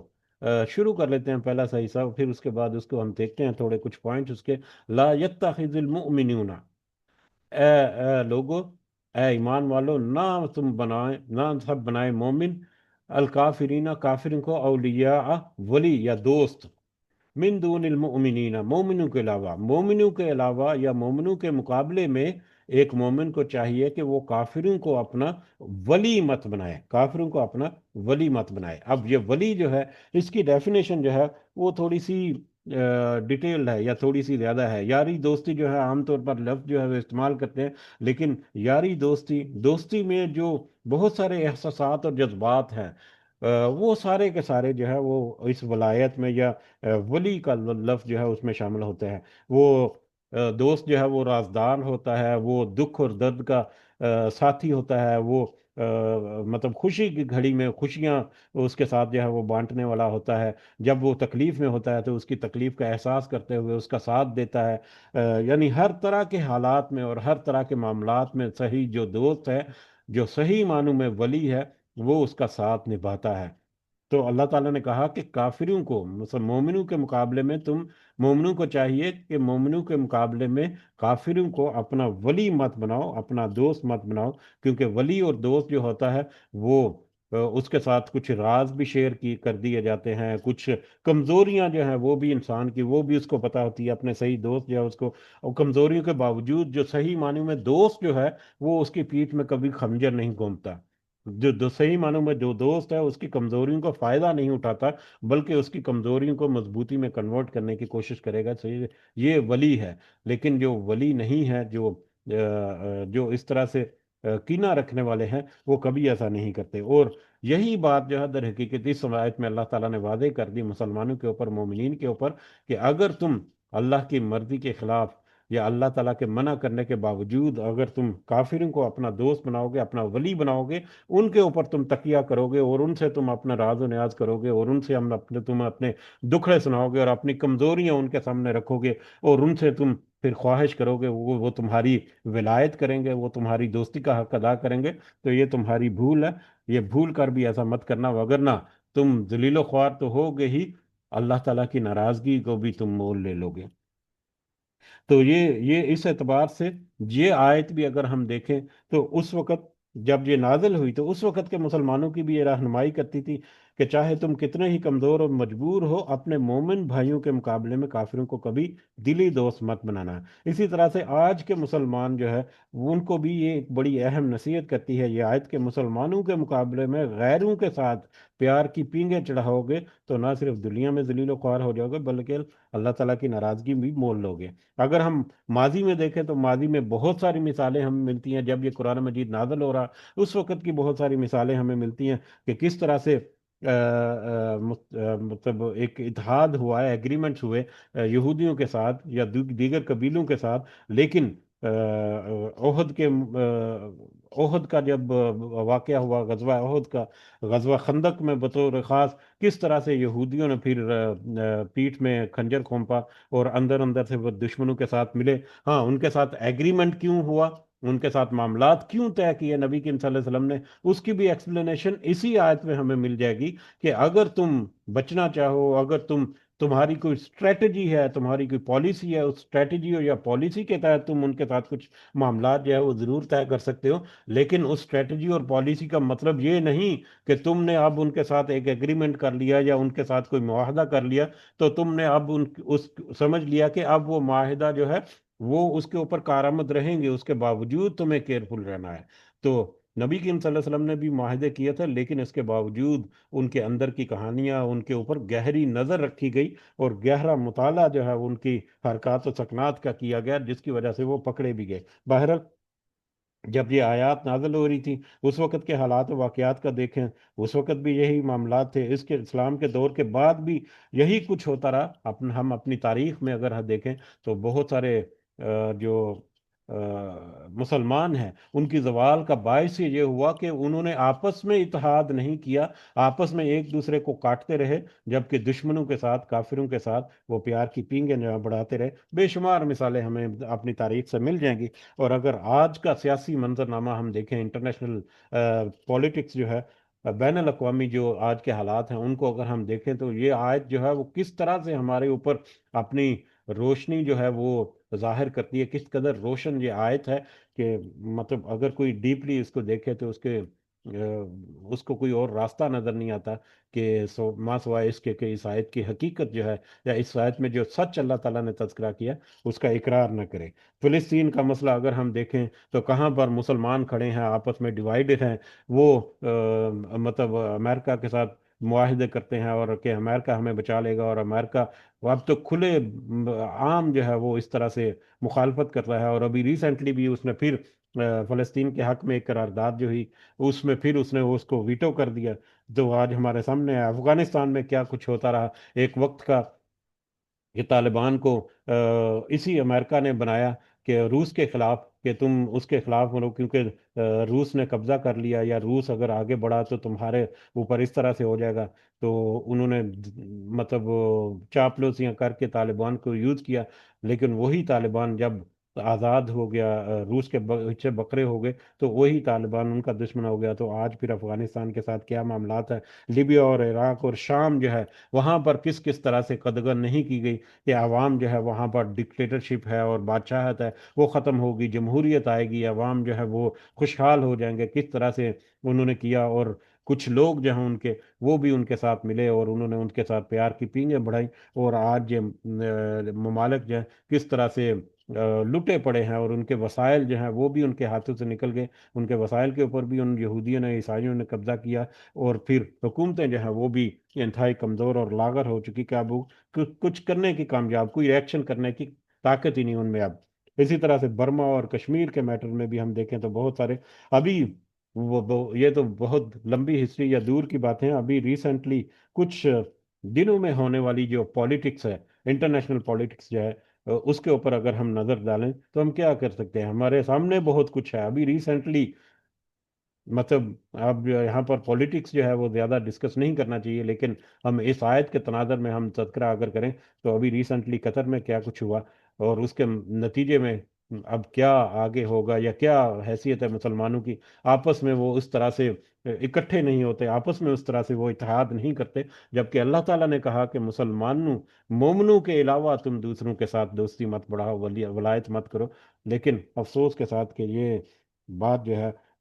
شروع کر لیتے ہیں پہلا صحیح صاحب، پھر اس کے بعد اس کو ہم دیکھتے ہیں تھوڑے کچھ پوائنٹ اس کے۔ لا یتخذ المؤمنون، اے لوگو، اے ایمان والو، نہ تم بنائے، نہ سب بنائے مومن الکافرین، کافرین کو اولیاء، ولی یا دوست، من دون المؤمنین، مومنوں کے علاوہ، مومنوں کے علاوہ یا مومنوں کے مقابلے میں ایک مومن کو چاہیے کہ وہ کافروں کو اپنا ولی مت بنائے، کافروں کو اپنا ولی مت بنائے۔ اب یہ ولی جو ہے اس کی ڈیفینیشن جو ہے وہ تھوڑی سی ڈیٹیلڈ ہے یا تھوڑی سی زیادہ ہے۔ یاری دوستی جو ہے عام طور پر لفظ جو ہے وہ استعمال کرتے ہیں، لیکن یاری دوستی، دوستی میں جو بہت سارے احساسات اور جذبات ہیں، وہ سارے کے سارے جو ہے وہ اس ولایت میں یا ولی کا لفظ جو ہے اس میں شامل ہوتے ہیں۔ وہ دوست جو ہے وہ رازدار ہوتا ہے، وہ دکھ اور درد کا ساتھی ہوتا ہے، وہ مطلب خوشی کی گھڑی میں خوشیاں اس کے ساتھ جو ہے وہ بانٹنے والا ہوتا ہے، جب وہ تکلیف میں ہوتا ہے تو اس کی تکلیف کا احساس کرتے ہوئے اس کا ساتھ دیتا ہے۔ یعنی ہر طرح کے حالات میں اور ہر طرح کے معاملات میں صحیح جو دوست ہے، جو صحیح معنوں میں ولی ہے، وہ اس کا ساتھ نبھاتا ہے۔ تو اللہ تعالیٰ نے کہا کہ کافروں کو، مومنوں کے مقابلے میں تم، مومنوں کو چاہیے کہ مومنوں کے مقابلے میں کافروں کو اپنا ولی مت بناؤ، اپنا دوست مت بناؤ، کیونکہ ولی اور دوست جو ہوتا ہے وہ اس کے ساتھ کچھ راز بھی شیئر کر دیے جاتے ہیں، کچھ کمزوریاں جو ہیں وہ بھی انسان کی، وہ بھی اس کو پتہ ہوتی ہے، اپنے صحیح دوست جو ہے اس کو، اور کمزوریوں کے باوجود جو صحیح معنی میں دوست جو ہے وہ اس کی پیٹھ میں کبھی خنجر نہیں گھومتا۔ جو صحیح معنوں میں جو دوست ہے اس کی کمزوریوں کا فائدہ نہیں اٹھاتا، بلکہ اس کی کمزوریوں کو مضبوطی میں کنورٹ کرنے کی کوشش کرے گا، صحیح، یہ ولی ہے۔ لیکن جو ولی نہیں ہے، جو اس طرح سے کینہ رکھنے والے ہیں، وہ کبھی ایسا نہیں کرتے۔ اور یہی بات جو ہے در حقیقت اس آیت میں اللہ تعالیٰ نے واضح کر دی مسلمانوں کے اوپر، مومنین کے اوپر، کہ اگر تم اللہ کی مرضی کے خلاف یا اللہ تعالیٰ کے منع کرنے کے باوجود اگر تم کافروں کو اپنا دوست بناؤ گے، اپنا ولی بناؤ گے، ان کے اوپر تم تکیہ کرو گے اور ان سے تم اپنا راز و نیاز کرو گے، اور ان سے تم اپنے دکھڑے سناؤ گے اور اپنی کمزوریاں ان کے سامنے رکھو گے، اور ان سے تم پھر خواہش کرو گے، وہ تمہاری ولایت کریں گے، وہ تمہاری دوستی کا حق ادا کریں گے، تو یہ تمہاری بھول ہے۔ یہ بھول کر بھی ایسا مت کرنا، وگرنہ تم ذلیل و خوار تو ہوگے ہی، اللہ تعالیٰ کی ناراضگی کو بھی تم مول لے لو گے۔ تو یہ اس اعتبار سے یہ آیت بھی اگر ہم دیکھیں تو اس وقت جب یہ نازل ہوئی تو اس وقت کے مسلمانوں کی بھی یہ رہنمائی کرتی تھی کہ چاہے تم کتنے ہی کمزور اور مجبور ہو، اپنے مومن بھائیوں کے مقابلے میں کافروں کو کبھی دلی دوست مت بنانا۔ اسی طرح سے آج کے مسلمان جو ہے ان کو بھی یہ ایک بڑی اہم نصیحت کرتی ہے یہ آیت، کہ مسلمانوں کے مقابلے میں غیروں کے ساتھ پیار کی پینگیں چڑھاؤ گے تو نہ صرف دنیا میں ذلیل و خوار ہو جاؤ گے، بلکہ اللہ تعالیٰ کی ناراضگی بھی مول لو گے۔ اگر ہم ماضی میں دیکھیں تو ماضی میں بہت ساری مثالیں ہمیں ملتی ہیں، جب یہ قرآن مجید نازل ہو رہا اس وقت کی بہت ساری مثالیں ہمیں ملتی ہیں کہ کس طرح سے مطلب ایک اتحاد ہوا ہے، ایگریمنٹس ہوئے یہودیوں کے ساتھ یا دیگر قبیلوں کے ساتھ، لیکن عہد کے عہد کا جب واقعہ ہوا، غزوہ عہد کا، غزوہ خندق میں بطور خاص کس طرح سے یہودیوں نے پھر پیٹھ میں خنجر کھونپا اور اندر اندر سے وہ دشمنوں کے ساتھ ملے۔ ہاں، ان کے ساتھ ایگریمنٹ کیوں ہوا، ان کے ساتھ معاملات کیوں طے کیے نبی کریم صلی اللہ علیہ وسلم نے، اس کی بھی ایکسپلینیشن اسی آیت میں ہمیں مل جائے گی کہ اگر تم بچنا چاہو، اگر تمہاری کوئی اسٹریٹجی ہے، تمہاری کوئی پالیسی ہے، اس اسٹریٹجی یا پالیسی کے تحت تم ان کے ساتھ کچھ معاملات جو ہے وہ ضرور طے کر سکتے ہو، لیکن اس اسٹریٹجی اور پالیسی کا مطلب یہ نہیں کہ تم نے اب ان کے ساتھ ایک ایگریمنٹ کر لیا یا ان کے ساتھ کوئی معاہدہ کر لیا تو تم نے اب اس سمجھ لیا کہ اب وہ معاہدہ جو ہے وہ اس کے اوپر کارآمد رہیں گے، اس کے باوجود تمہیں کیئرفل رہنا ہے۔ تو نبی کریم صلی اللہ علیہ وسلم نے بھی معاہدے کیے تھے، لیکن اس کے باوجود ان کے اندر کی کہانیاں، ان کے اوپر گہری نظر رکھی گئی اور گہرا مطالعہ جو ہے ان کی حرکات و سکنات کا کیا گیا، جس کی وجہ سے وہ پکڑے بھی گئے۔ بہرحال جب یہ آیات نازل ہو رہی تھی اس وقت کے حالات و واقعات کا دیکھیں، اس وقت بھی یہی معاملات تھے، اس کے اسلام کے دور کے بعد بھی یہی کچھ ہوتا رہا۔ ہم اپنی تاریخ میں اگر ہم دیکھیں تو بہت سارے جو مسلمان ہیں ان کی زوال کا باعث یہ ہوا کہ انہوں نے آپس میں اتحاد نہیں کیا، آپس میں ایک دوسرے کو کاٹتے رہے، جبکہ دشمنوں کے ساتھ، کافروں کے ساتھ وہ پیار کی پینگیں جو ہیں بڑھاتے رہے۔ بے شمار مثالیں ہمیں اپنی تاریخ سے مل جائیں گی۔ اور اگر آج کا سیاسی منظرنامہ ہم دیکھیں، انٹرنیشنل پولیٹکس جو ہے، بین الاقوامی جو آج کے حالات ہیں ان کو اگر ہم دیکھیں تو یہ آیت جو ہے وہ کس طرح سے ہمارے اوپر اپنی روشنی جو ہے وہ ظاہر کرتی ہے، کس قدر روشن یہ آیت ہے کہ مطلب اگر کوئی ڈیپلی اس کو دیکھے تو اس کو کوئی اور راستہ نظر نہیں آتا کہ ماں سوائے اس کے کہ اس آیت کی حقیقت جو ہے یا اس آیت میں جو سچ اللہ تعالیٰ نے تذکرہ کیا اس کا اقرار نہ کرے۔ فلسطین کا مسئلہ اگر ہم دیکھیں تو کہاں پر مسلمان کھڑے ہیں، آپس میں ڈیوائیڈڈ ہیں، وہ مطلب امریکہ کے ساتھ معاہدے کرتے ہیں اور کہ امریکہ ہمیں بچا لے گا، اور امریکہ وہ اب تو کھلے عام جو ہے وہ اس طرح سے مخالفت کر رہا ہے، اور ابھی ریسنٹلی بھی اس نے پھر فلسطین کے حق میں ایک قرارداد جو ہوئی اس میں پھر اس نے اس کو ویٹو کر دیا۔ تو آج ہمارے سامنے ہے افغانستان میں کیا کچھ ہوتا رہا، ایک وقت کا کہ طالبان کو اسی امریکہ نے بنایا کہ روس کے خلاف، کہ تم اس کے خلاف بولو کیونکہ روس نے قبضہ کر لیا، یا روس اگر آگے بڑھا تو تمہارے اوپر اس طرح سے ہو جائے گا۔ تو انہوں نے مطلب چاپلوسیاں کر کے طالبان کو یوز کیا، لیکن وہی طالبان جب آزاد ہو گیا، روس کے بچے بکرے ہو گئے، تو وہی طالبان ان کا دشمن ہو گیا۔ تو آج پھر افغانستان کے ساتھ کیا معاملات ہیں، لیبیا اور عراق اور شام جو ہے وہاں پر کس کس طرح سے قدغن نہیں کی گئی کہ عوام جو ہے وہاں پر ڈکٹیٹرشپ ہے اور بادشاہت ہے وہ ختم ہوگی، جمہوریت آئے گی، عوام جو ہے وہ خوشحال ہو جائیں گے، کس طرح سے انہوں نے کیا۔ اور کچھ لوگ جو ہیں ان کے وہ بھی ان کے ساتھ ملے اور انہوں نے ان کے ساتھ پیار کی پینگیں بڑھائی، اور آج یہ ممالک جو ہیں کس طرح سے لٹے پڑے ہیں، اور ان کے وسائل جو ہیں وہ بھی ان کے ہاتھوں سے نکل گئے، ان کے وسائل کے اوپر بھی ان یہودیوں نے، عیسائیوں نے قبضہ کیا، اور پھر حکومتیں جو ہیں وہ بھی انتہائی کمزور اور لاغر ہو چکی کہ اب کچھ کرنے کی کامیاب، کوئی ایکشن کرنے کی طاقت ہی نہیں ان میں اب۔ اسی طرح سے برما اور کشمیر کے میٹر میں بھی ہم دیکھیں تو بہت سارے ابھی یہ تو بہت لمبی ہسٹری یا دور کی باتیں ہیں، ابھی ریسنٹلی کچھ دنوں میں ہونے والی جو پالیٹکس ہے، انٹرنیشنل پالیٹکس جو ہے اس کے اوپر اگر ہم نظر ڈالیں تو ہم کیا کر سکتے ہیں، ہمارے سامنے بہت کچھ ہے ابھی ریسنٹلی۔ مطلب اب یہاں پر پولیٹکس جو ہے وہ زیادہ ڈسکس نہیں کرنا چاہیے، لیکن ہم اس آیت کے تناظر میں ہم تذکرہ اگر کریں تو ابھی ریسنٹلی قطر میں کیا کچھ ہوا، اور اس کے نتیجے میں اب کیا آگے ہوگا، یا کیا حیثیت ہے مسلمانوں کی، آپس میں وہ اس طرح سے اکٹھے نہیں ہوتے، آپس میں اس طرح سے وہ اتحاد نہیں کرتے، جبکہ اللہ تعالیٰ نے کہا کہ مسلمانوں، مومنوں کے علاوہ تم دوسروں کے ساتھ دوستی مت بڑھاؤ، ولایت مت کرو۔ لیکن افسوس کے ساتھ کہ یہ بات جو ہے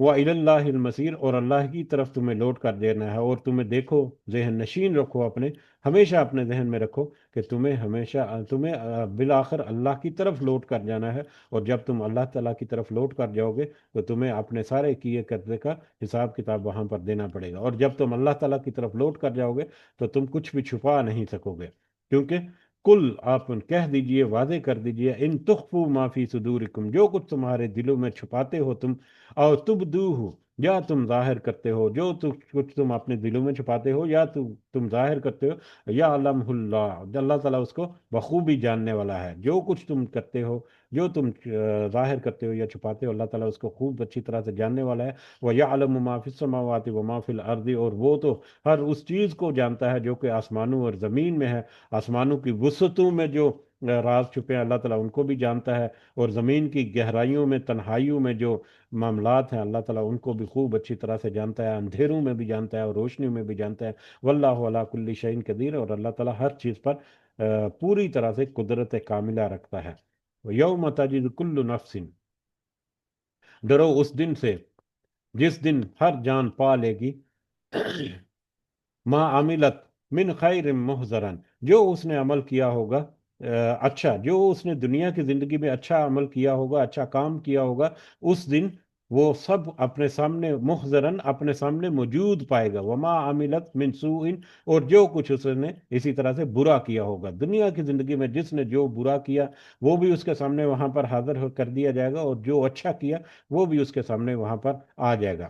وَإِلَى اللَّهِ الْمَصِيرُ، اور اللہ کی طرف تمہیں لوٹ کر دینا ہے۔ اور تمہیں دیکھو، ذہن نشین رکھو اپنے، ہمیشہ اپنے ذہن میں رکھو کہ تمہیں ہمیشہ بالآخر اللہ کی طرف لوٹ کر جانا ہے۔ اور جب تم اللہ تعالیٰ کی طرف لوٹ کر جاؤ گے تو تمہیں اپنے سارے کیے کرنے کا حساب کتاب وہاں پر دینا پڑے گا۔ اور جب تم اللہ تعالیٰ کی طرف لوٹ کر جاؤ گے تو تم کچھ بھی چھپا نہیں سکو گے، کیونکہ کل آپ کہہ دیجئے، واضح کر دیجئے، ان تخفوا ما فی صدورکم، جو کچھ تمہارے دلوں میں چھپاتے ہو تم، اور تبدوہ، یا تم ظاہر کرتے ہو، جو کچھ تم اپنے دلوں میں چھپاتے ہو یا تم ظاہر کرتے ہو، یا علم اللہ، اللہ تعالیٰ اس کو بخوبی جاننے والا ہے۔ جو کچھ تم کرتے ہو، جو تم ظاہر کرتے ہو یا چھپاتے ہو، اللہ تعالیٰ اس کو خوب اچھی طرح سے جاننے والا ہے۔ وَيَعْلَمُ مَا فِي السَّمَاوَاتِ وَمَا فِي الْأَرْضِ، اور وہ تو ہر اس چیز کو جانتا ہے جو کہ آسمانوں اور زمین میں ہے۔ آسمانوں کی وسعتوں میں جو راز چھپے ہیں اللہ تعالیٰ ان کو بھی جانتا ہے، اور زمین کی گہرائیوں میں، تنہائیوں میں جو معاملات ہیں اللہ تعالیٰ ان کو بھی خوب اچھی طرح سے جانتا ہے، اندھیروں میں بھی جانتا ہے اور روشنیوں میں بھی جانتا ہے۔ واللہ علی کل شیء قدیر، اور اللہ تعالیٰ ہر چیز پر پوری طرح سے قدرت کاملہ رکھتا ہے۔ یوم تجد کل نفس، ڈرو اس دن سے جس دن ہر جان پا لے گی ما عملت من خیر محضرن، جو اس نے عمل کیا ہوگا اچھا، جو اس نے دنیا کی زندگی میں اچھا عمل کیا ہوگا، اچھا کام کیا ہوگا، اس دن وہ سب اپنے سامنے محضرن، اپنے سامنے موجود پائے گا۔ وما عملت من سوء، اور جو کچھ اس نے اسی طرح سے برا کیا ہوگا دنیا کی زندگی میں، جس نے جو برا کیا وہ بھی اس کے سامنے وہاں پر حاضر کر دیا جائے گا، اور جو اچھا کیا وہ بھی اس کے سامنے وہاں پر آ جائے گا۔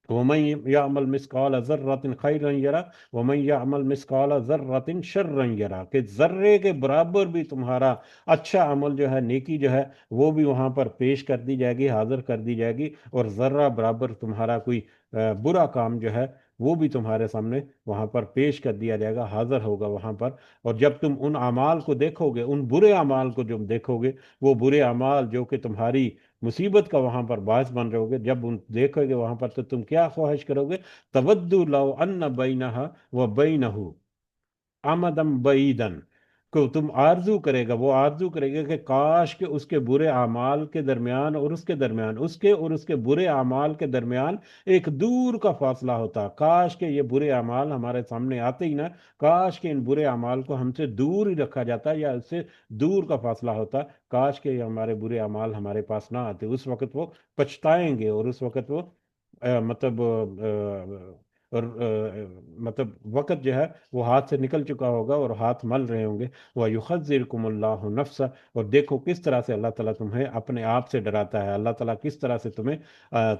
وَمَن يَعْمَلْ مِثْقَالَ ذَرَّةٍ خَيْرًا يَرَهُ وَمَن يَعْمَلْ مِثْقَالَ ذَرَّةٍ شَرًّا يَرَهُ، کہ ذرے کے برابر بھی تمہارا اچھا عمل جو ہے، نیکی جو ہے، وہ بھی وہاں پر پیش کر دی جائے گی، حاضر کر دی جائے گی، اور ذرہ برابر تمہارا کوئی برا کام جو ہے وہ بھی تمہارے سامنے وہاں پر پیش کر دیا جائے گا، حاضر ہوگا وہاں پر۔ اور جب تم ان اعمال کو دیکھو گے، ان برے اعمال کو جب دیکھو گے، وہ برے اعمال جو کہ تمہاری مصیبت کا وہاں پر باعث بن رہے ہوگے، جب ان دیکھو گے وہاں پر تو تم کیا خواہش کرو گے؟ تودو لو ان بینہا و بینہ امدم بعیدن، کو تم آرزو کرے گا، وہ آرزو کرے گا کہ کاش کہ اس کے برے اعمال کے درمیان اور اس کے درمیان، اس کے برے اعمال کے درمیان ایک دور کا فاصلہ ہوتا، کاش کہ یہ برے اعمال ہمارے سامنے آتے ہی نہ، کاش کہ ان برے اعمال کو ہم سے دور ہی رکھا جاتا یا اس سے دور کا فاصلہ ہوتا، کاش کہ یہ ہمارے برے اعمال ہمارے پاس نہ آتے۔ اس وقت وہ پچھتائیں گے، اور اس وقت وہ مطلب مطلب وقت جو ہے وہ ہاتھ سے نکل چکا ہوگا اور ہاتھ مل رہے ہوں گے۔ وَيُحَذِّرُكُمُ اللَّهُ نَفْسَ، اور دیکھو کس طرح سے اللہ تعالیٰ تمہیں اپنے آپ سے ڈراتا ہے، اللہ تعالیٰ کس طرح سے تمہیں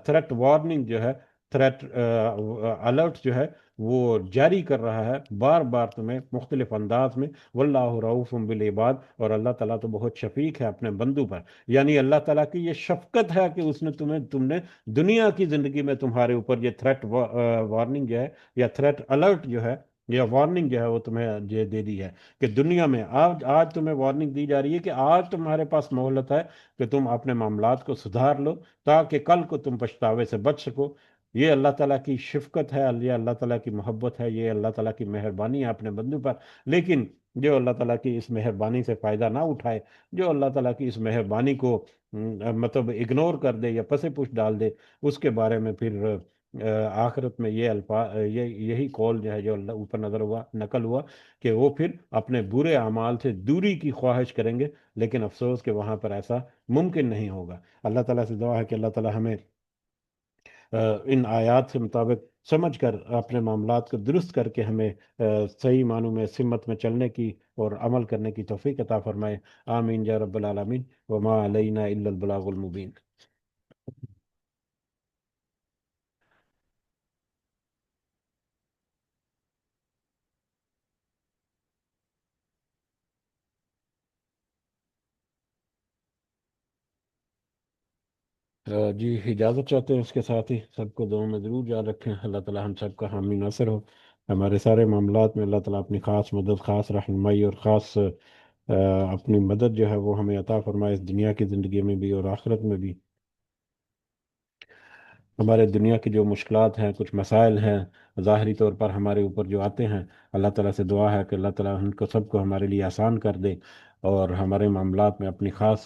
تھریٹ وارننگ جو ہے، تھریٹ الرٹ جو ہے وہ جاری کر رہا ہے بار بار تمہیں مختلف انداز میں۔ واللہ رؤوف بالعباد، اور اللہ تعالیٰ تو بہت شفیق ہے اپنے بندوں پر۔ یعنی اللہ تعالیٰ کی یہ شفقت ہے کہ اس نے تم نے دنیا کی زندگی میں تمہارے اوپر یہ تھریٹ وارننگ جو ہے، یا تھریٹ الرٹ جو ہے، یا وارننگ جو ہے وہ تمہیں یہ دے دی ہے کہ دنیا میں آج تمہیں وارننگ دی جا رہی ہے کہ آج تمہارے پاس مہلت ہے کہ تم اپنے معاملات کو سدھار لو، تاکہ کل کو تم پچھتاوے سے بچ سکو۔ یہ اللہ تعالیٰ کی شفقت ہے، یہ اللہ تعالیٰ کی محبت ہے، یہ اللہ تعالیٰ کی مہربانی ہے اپنے بندوں پر۔ لیکن جو اللہ تعالیٰ کی اس مہربانی سے فائدہ نہ اٹھائے، جو اللہ تعالیٰ کی اس مہربانی کو مطلب اگنور کر دے یا پس پش ڈال دے، اس کے بارے میں پھر آخرت میں یہ الفاظ، یہی قول جو ہے جو اللہ اوپر نقل ہوا کہ وہ پھر اپنے برے اعمال سے دوری کی خواہش کریں گے، لیکن افسوس کہ وہاں پر ایسا ممکن نہیں ہوگا۔ اللہ تعالیٰ سے دعا ہے کہ اللہ تعالیٰ ہمیں ان آیات کے مطابق سمجھ کر اپنے معاملات کو درست کر کے ہمیں صحیح معنوں میں سمت میں چلنے کی اور عمل کرنے کی توفیق عطا فرمائے۔ آمین یا رب العالمین، وما علینا الا البلاغ المبین۔ جی اجازت چاہتے ہیں، اس کے ساتھ ہی سب کو دعاؤں میں ضرور یاد رکھیں۔ اللہ تعالیٰ ہم سب کا حامی ناصر ہو، ہمارے سارے معاملات میں اللہ تعالیٰ اپنی خاص مدد، خاص رہنمائی اور خاص اپنی مدد جو ہے وہ ہمیں عطا فرمائے، اس دنیا کی زندگی میں بھی اور آخرت میں بھی۔ ہمارے دنیا کی جو مشکلات ہیں، کچھ مسائل ہیں ظاہری طور پر ہمارے اوپر جو آتے ہیں، اللہ تعالیٰ سے دعا ہے کہ اللہ تعالیٰ ان کو سب کو ہمارے لیے آسان کر دے، اور ہمارے معاملات میں اپنی خاص